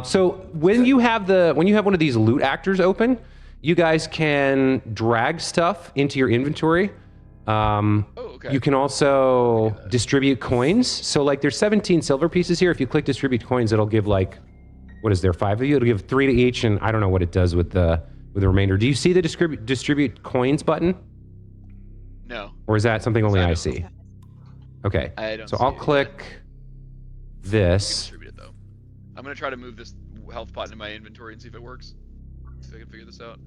So when you have one of these loot actors open, you guys can drag stuff into your inventory. Okay. You can also distribute coins. So there's 17 silver pieces here. If you click distribute coins, it'll give what is there, 5 of you? It'll give 3 to each, and I don't know what it does with the remainder. Do you see the distribute coins button? No. Or is that something only I see? Okay. I don't So see I'll it yet. click You can this. distribute it though. I'm gonna try to move this health pot into my inventory and see if it works. See if I can figure this out.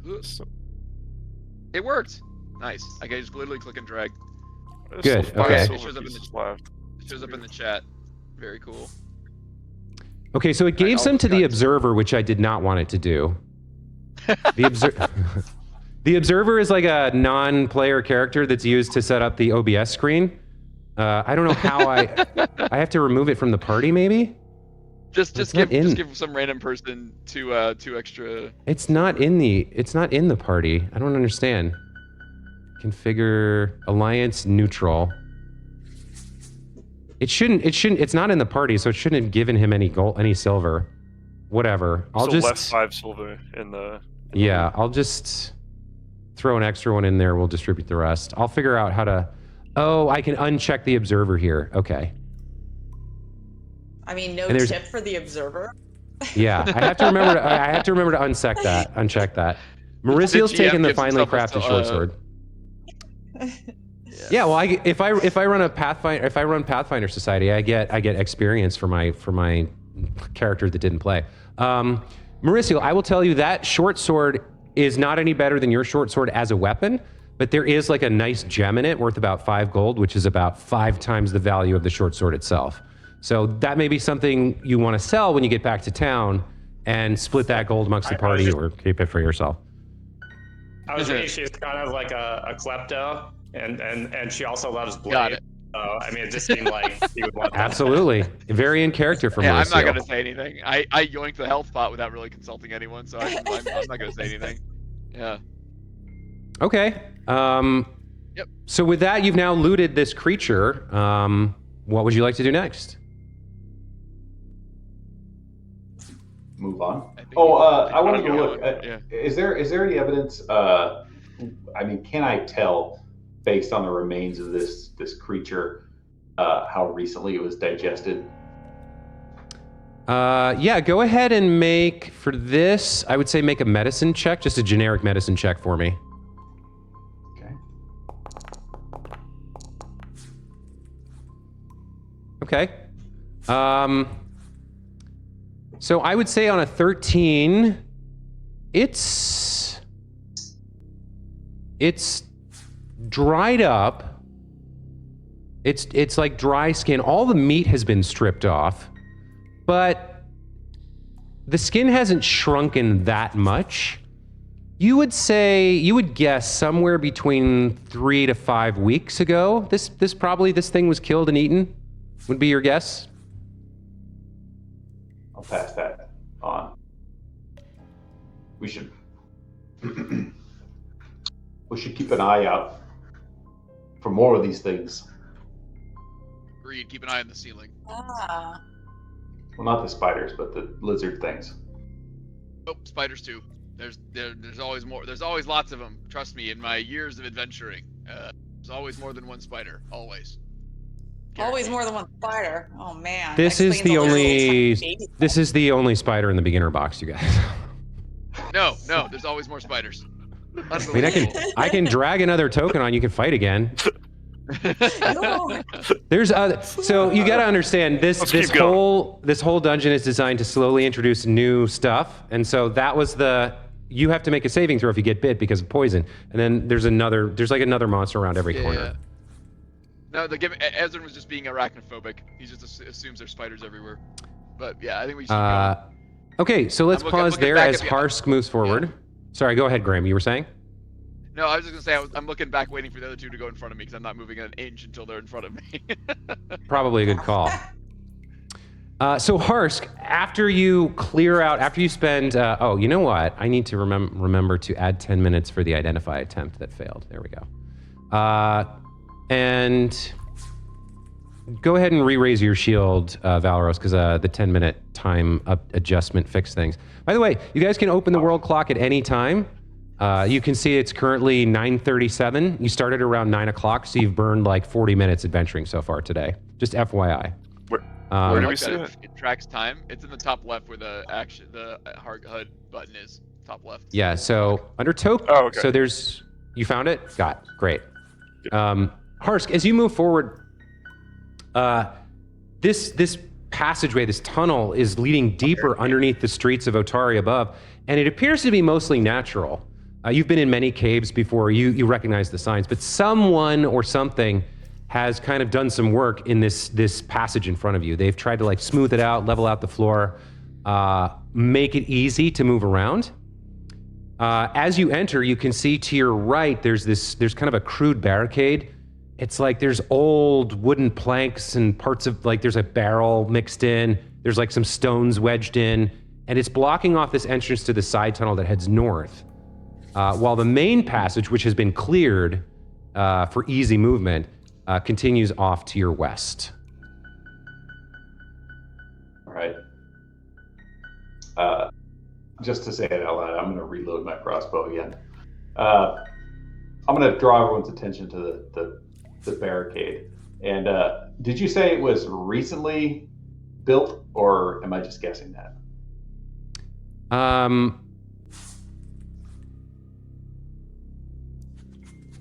Oops. It worked. Nice. I can just literally click and drag. There's Good, still 5 okay. silver It shows up in the- pieces left. It shows up in the chat. Very cool. Okay, so it gave I'll some to the cut. observer, which I did not want it to do. The observer is a non-player character that's used to set up the OBS screen. I don't know how I have to remove it from the party, maybe? Just not in- give some random person two extra. It's not in the party. I don't understand. Configure alliance neutral. It's not in the party, so it shouldn't have given him any gold, any silver. Whatever. I'll So just left 5 silver in the. Yeah, I'll just throw an extra one in there. We'll distribute the rest. I'll figure out how to. Oh, I can uncheck the observer here. Okay. I mean, no And there's- tip for the observer. Yeah, I have to remember to uncheck that. Mauricio's GM taking the gives finely himself crafted a- short sword. Yeah, well, if I run Pathfinder Society, I get experience for my character that didn't play. Mauricio, I will tell you that short sword is not any better than your short sword as a weapon, but there is like a nice gem in it worth about 5 gold, which is about 5 times the value of the short sword itself. So that may be something you want to sell when you get back to town and split that gold amongst the party or keep it for yourself. I was thinking she's kind of like a klepto, and she also loves blade. Got it. I mean, it just seemed like she would want that. Absolutely. Very in character from Yeah, Mauricio. I'm not going to say anything. I yoinked the health pot without really consulting anyone, so I'm not going to say anything. Yeah. Okay. Yep. So with that, you've now looted this creature. What would you like to do next? Move on. I think I wanted to look. Yeah. Is there any evidence? I mean, can I tell based on the remains of this creature how recently it was digested? Yeah, go ahead and make, for this, I would say make a medicine check, just a generic medicine check for me. Okay. Okay. So I would say on a 13, it's dried up. It's like dry skin. All the meat has been stripped off, but the skin hasn't shrunken that much. You would guess somewhere between 3 to 5 weeks ago. This thing was killed and eaten. Would be your guess? I'll pass that on. We should keep an eye out for more of these things. Agreed. Keep an eye on the ceiling. Ah. Well, not the spiders, but the lizard things. Oh, spiders too. There's always more. There's always lots of them. Trust me, in my years of adventuring, there's always more than one spider. Always. Always more than one spider. Oh man. This That is explains the all only. baby This is the only spider in the beginner box, you guys. No, there's always more spiders. I mean, I can drag another token on. You can fight again. No. There's so you got to understand this whole dungeon is designed to slowly introduce new stuff, and so that was you have to make a saving throw if you get bit because of poison, and then there's like another monster around every corner. No, Ezra was just being arachnophobic. He just assumes there's spiders everywhere. But yeah, I think we should keep going. Okay, so let's pause there as back Harsk moves forward. Yeah. Sorry, go ahead, Graham. You were saying? No, I was just gonna say I'm looking back, waiting for the other two to go in front of me because I'm not moving an inch until they're in front of me. Probably a good call. So Harsk, after you spend, oh, you know what? I need to remember to add 10 minutes for the identify attempt that failed. There we go. And go ahead and re-raise your shield, Valeros, because the 10-minute time adjustment fixed things. By the way, you guys can open the world clock at any time. You can see it's currently 9:37. You started around 9 o'clock, so you've burned like 40 minutes adventuring so far today. Just FYI. Where do we see it? It tracks time. It's in the top left where the HUD button is. Top left. Yeah, so under token. Oh, okay. So you found it? Got it. Great. Harsk, as you move forward, this passageway, this tunnel is leading deeper underneath the streets of Otari above, and it appears to be mostly natural. You've been in many caves before, you recognize the signs, but someone or something has kind of done some work in this passage in front of you. They've tried to like smooth it out, level out the floor, make it easy to move around. As you enter, you can see to your right, there's kind of a crude barricade. It's like there's old wooden planks and parts of, like there's a barrel mixed in. There's like some stones wedged in, and it's blocking off this entrance to the side tunnel that heads north. While the main passage, which has been cleared for easy movement, continues off to your west. All right. Just to say it out loud, I'm going to reload my crossbow again. I'm going to draw everyone's attention to the barricade. And did you say it was recently built, or am I just guessing that?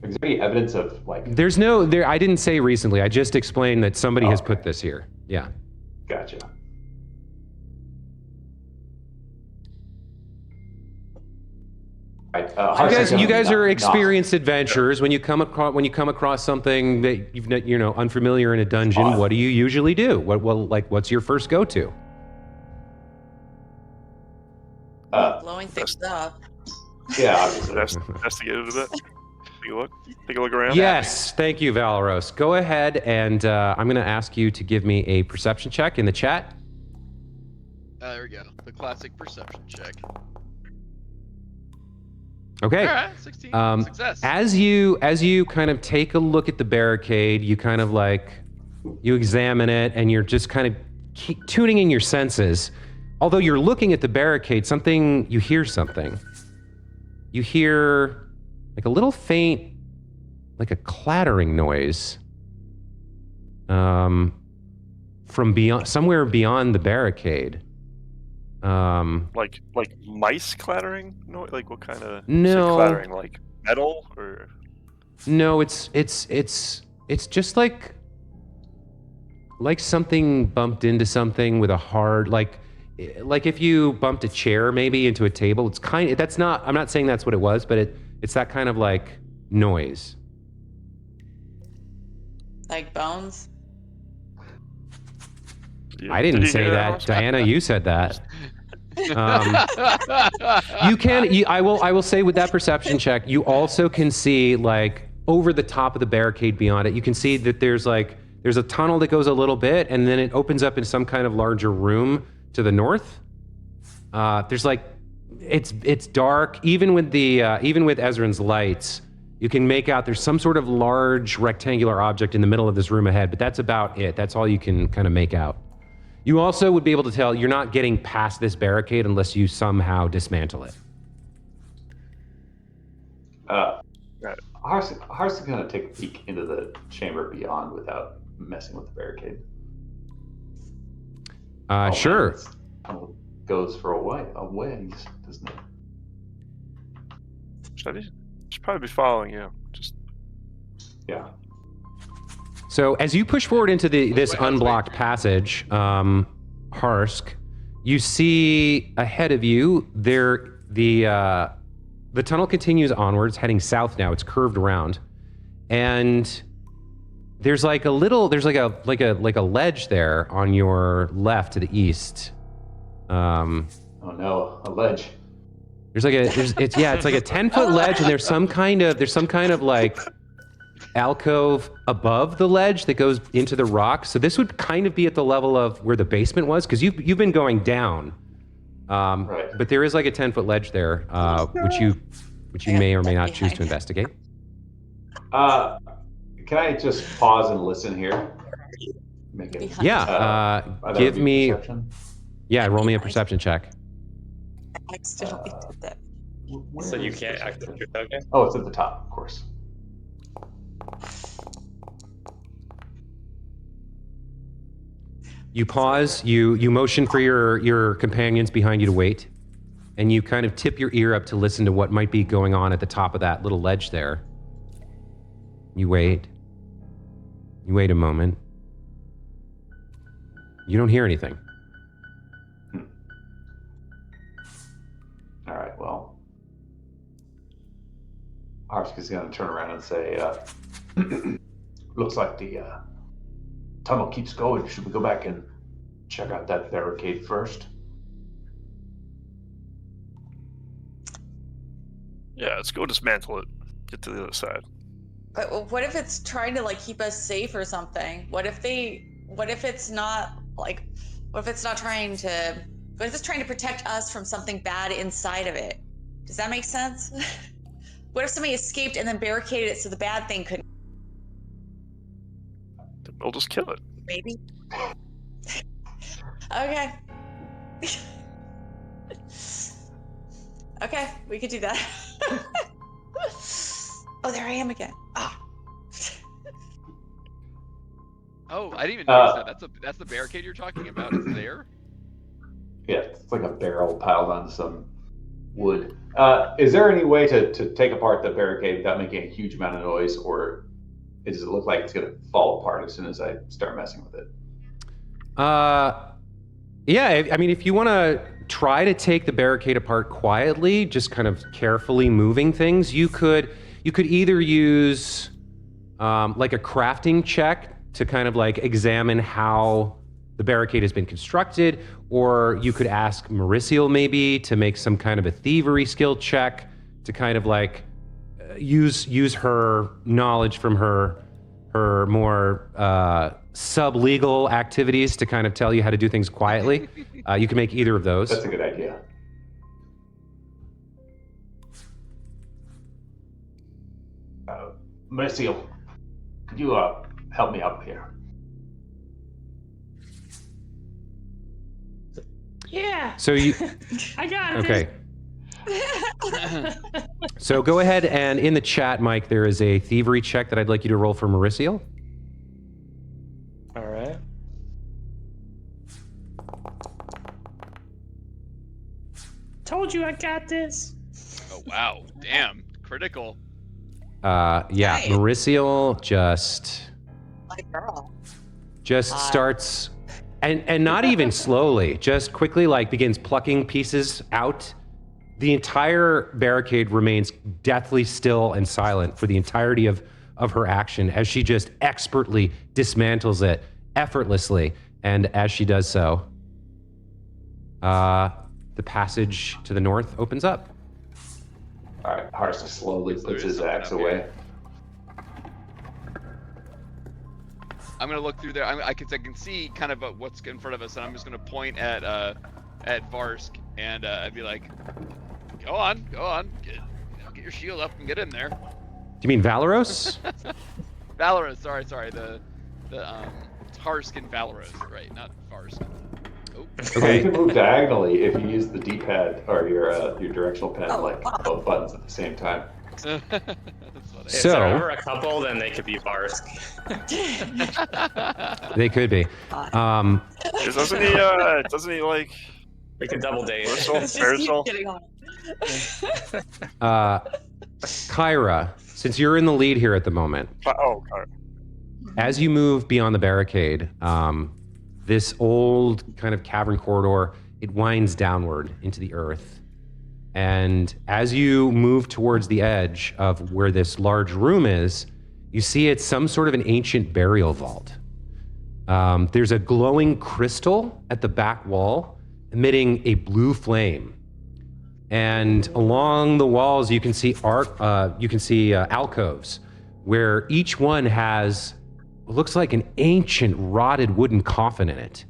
Is there any evidence of like? I didn't say recently. I just explained that somebody has put this here. Yeah. Gotcha. Right. You guys are experienced adventurers. When you come across something that you're unfamiliar in a dungeon, what do you usually do? What's your first go-to? Blowing things up. Yeah, obviously. Investigate it a bit. Take a look around. Yes, thank you, Valeros. Go ahead, and I'm going to ask you to give me a perception check in the chat. There we go. The classic perception check. Okay. All right, 16. Success. As you kind of take a look at the barricade, you kind of you examine it, and you're just kind of tuning in your senses. Although you're looking at the barricade, you hear something. You hear like a little faint, like a clattering noise from somewhere beyond the barricade. Like mice clattering? No, like what kind of clattering? Like metal or? No, it's just like something bumped into something with a hard like if you bumped a chair maybe into a table. It's I'm not saying that's what it was, but it's that kind of like noise. Like bones? I didn't say that. Diana, you said that. I will say with that perception check, you also can see like over the top of the barricade beyond it, you can see that there's a tunnel that goes a little bit and then it opens up in some kind of larger room to the north. There's it's dark, even with Ezran's lights, you can make out there's some sort of large rectangular object in the middle of this room ahead, but that's about it. That's all you can kind of make out. You also would be able to tell you're not getting past this barricade unless you somehow dismantle it. Har's going to take a peek into the chamber beyond without messing with the barricade. Sure. Goes for a ways, doesn't it? Should probably be following you. Yeah. So as you push forward into this unblocked passage, Harsk, you see ahead of you the tunnel continues onwards, heading south now. It's curved around, and there's like a ledge there on your left to the east. Oh no, a ledge. It's like a 10-foot ledge, and there's some kind of like alcove above the ledge that goes into the rock. So this would kind of be at the level of where the basement was, because you've been going down. Right. But there is like a 10-foot ledge there, which you may or may not choose to investigate. Can I just pause and listen here? Make it. Give me. Perception? Yeah, roll me a perception check. I accidentally did that. So you can't activate your token? Oh, it's at the top, of course. You pause, you motion for your companions behind you to wait, and you kind of tip your ear up to listen to what might be going on at the top of that little ledge there. You wait. You wait a moment. You don't hear anything. All right, well, Harsk is going to turn around and say, looks like the tunnel keeps going. Should we go back and check out that barricade first? Yeah, let's go dismantle it. Get to the other side. But what if it's trying to like keep us safe or something? What if it's trying to protect us from something bad inside of it? Does that make sense? What if somebody escaped and then barricaded it so the bad thing couldn't? Then we'll just kill it. Maybe. Okay. Okay, we could do that. Oh, there I am again. Oh, I didn't even notice that. That's the barricade you're talking about. It's there. Yeah, it's like a barrel piled on some wood. Is there any way to take apart the barricade without making a huge amount of noise, or does it look like it's going to fall apart as soon as I start messing with it? Yeah, I mean, if you want to try to take the barricade apart quietly, just kind of carefully moving things. You could either use like a crafting check to kind of like examine how the barricade has been constructed, or you could ask Mauricio maybe to make some kind of a thievery skill check to kind of like use her knowledge from her more sub-legal activities to kind of tell you how to do things quietly. You can make either of those. That's a good idea. Mauricio, could you help me out here? Yeah. So you I got okay. So go ahead and in the chat, Mike, there is a thievery check that I'd like you to roll for Mauricio. All right. Told you I got this. Oh wow, damn, critical. Yeah, Nice. Mauricio just My girl. starts and not even slowly, just quickly like begins plucking pieces out. The entire barricade remains deathly still and silent for the entirety of her action as she just expertly dismantles it effortlessly. And as she does so, the passage to the north opens up. All right, Harsa slowly There puts is his something axe up here. away. I'm gonna look through there. I can see kind of what's in front of us, and I'm just gonna point at Varsk, and I'd be like, "Go on, get your shield up and get in there." Do you mean Valoros? Valoros, sorry, the it's Harsk and Valoros, right? Not Varsk. Oh, Well, you Okay. can move diagonally if you use the D-pad or your directional pad, Oh, like wow. both buttons at the same time. that's funny. If So- there are ever a couple, then they could be Varsk. They could be. Doesn't he like We could double date. Parasol? Let's just keep Parasol? getting on. Kyra, since you're in the lead here at the moment, Oh, God. as you move beyond the barricade, this old kind of cavern corridor, it winds downward into the earth. And as you move towards the edge of where this large room is, you see it's some sort of an ancient burial vault. There's a glowing crystal at the back wall, emitting a blue flame. And along the walls, you can see alcoves, where each one has what looks like an ancient rotted wooden coffin in it.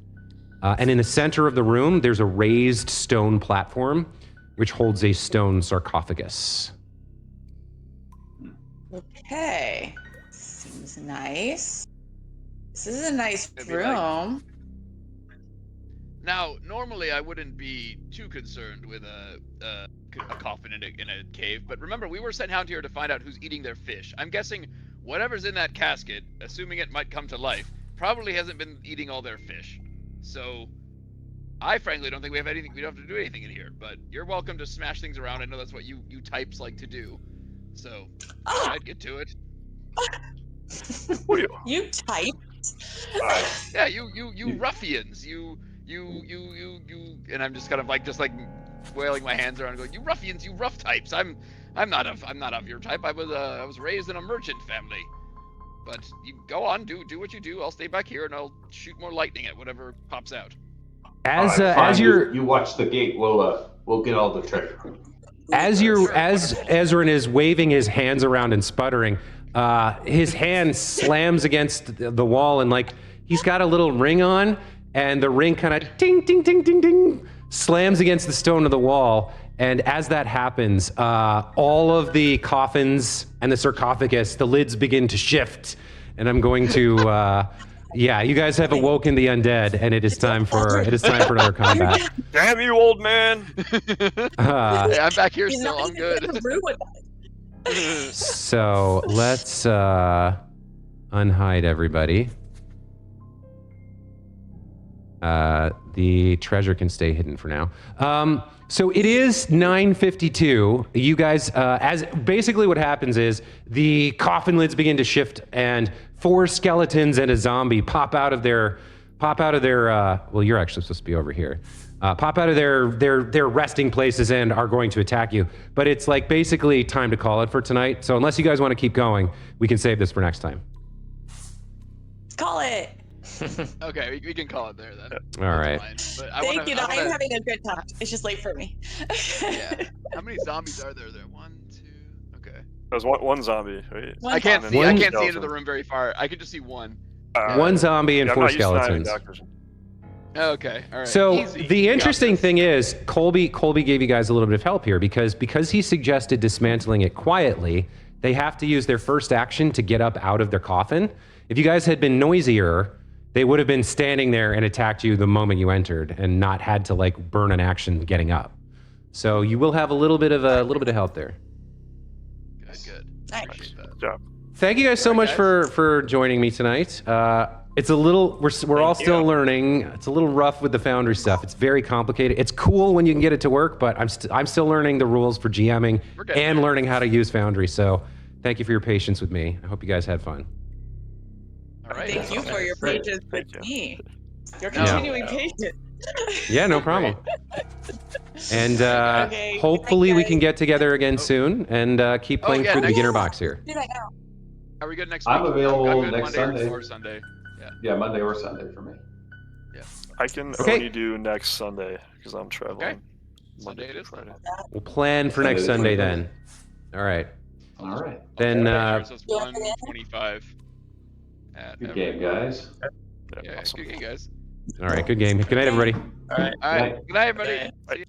And in the center of the room, there's a raised stone platform, which holds a stone sarcophagus. Okay. Seems nice. This is a nice It'd be like- room. Now, normally I wouldn't be too concerned with a coffin in a cave, but remember, we were sent out here to find out who's eating their fish. I'm guessing whatever's in that casket, assuming it might come to life, probably hasn't been eating all their fish. So, I frankly don't think we have anything. We don't have to do anything in here. But you're welcome to smash things around. I know that's what you types like to do. So, Oh, I'd get to it. What are you? you type. Yeah, you ruffians, you, and I'm just kind of like wailing my hands around, and going, "You ruffians, you rough types. I'm not of your type. I was raised in a merchant family. But you go on, do what you do. I'll stay back here and I'll shoot more lightning at whatever pops out." As Fine, you're you watch the gate. We'll get all the treasure. as Ezrin is waving his hands around and sputtering, his hand slams against the wall, and like he's got a little ring on, and the ring kind of ding ding ding ding ding slams against the stone of the wall. And as that happens, all of the coffins and the sarcophagus, the lids begin to shift, and I'm going to. Yeah, you guys have awoken the undead, and it is time for another combat. Damn you, old man! Hey, I'm back here He's still. not I'm even good. gonna ruin it. So let's unhide everybody. The treasure can stay hidden for now. So it is 9:52. You guys, as basically what happens is the coffin lids begin to shift, and 4 skeletons and a zombie pop out of their pop out of their. Well, you're actually supposed to be over here. Pop out of their resting places and are going to attack you. But it's like basically time to call it for tonight. So unless you guys want to keep going, we can save this for next time. Call it. Okay, we can call it there then. All right. But I Thank wanna, you. I I'm wanna- having a good time. It's just late for me. Yeah. How many zombies are there? There, 1, 2. Okay. There's one zombie, right? One I can't zombie. see. I One can't see into skeleton. the room very far. I can just see one. One zombie and Yeah, I'm 4 not used to that skeletons. dark vision. Okay. All right. So Easy. the You got interesting this. thing is Colby gave you guys a little bit of help here because he suggested dismantling it quietly. They have to use their first action to get up out of their coffin. If you guys had been noisier, they would have been standing there and attacked you the moment you entered and not had to like burn an action getting up. So you will have a little bit of help there. Good. Nice. Appreciate that. Good job. Thank you guys so much for joining me tonight. It's a little we're all still learning. It's a little rough with the Foundry stuff. It's very complicated. It's cool when you can get it to work, but I'm still learning the rules for GMing We're getting and there. learning how to use Foundry. So thank you for your patience with me. I hope you guys had fun. All right. Thank you for your patience with Thank me. Your No. continuing patience. Yeah, no problem. And Okay, hopefully good we night, can guys. get together again soon and keep Oh, playing yeah, through the next- beginner box here. Did I know? Are we good next I'm week? available I'm good next Monday Sunday. or Sunday. Yeah, Monday or Sunday for me. I can Okay. only do next Sunday because I'm traveling. Okay. Monday Sunday it to is. Friday. We'll plan for next Sunday Sunday the then. All right. All right. Then It says 125. Good game, guys. Yeah, awesome. good game, guys. all right, good game. Good night everybody. All right. All right. Night. Good night, everybody. Good night. See you.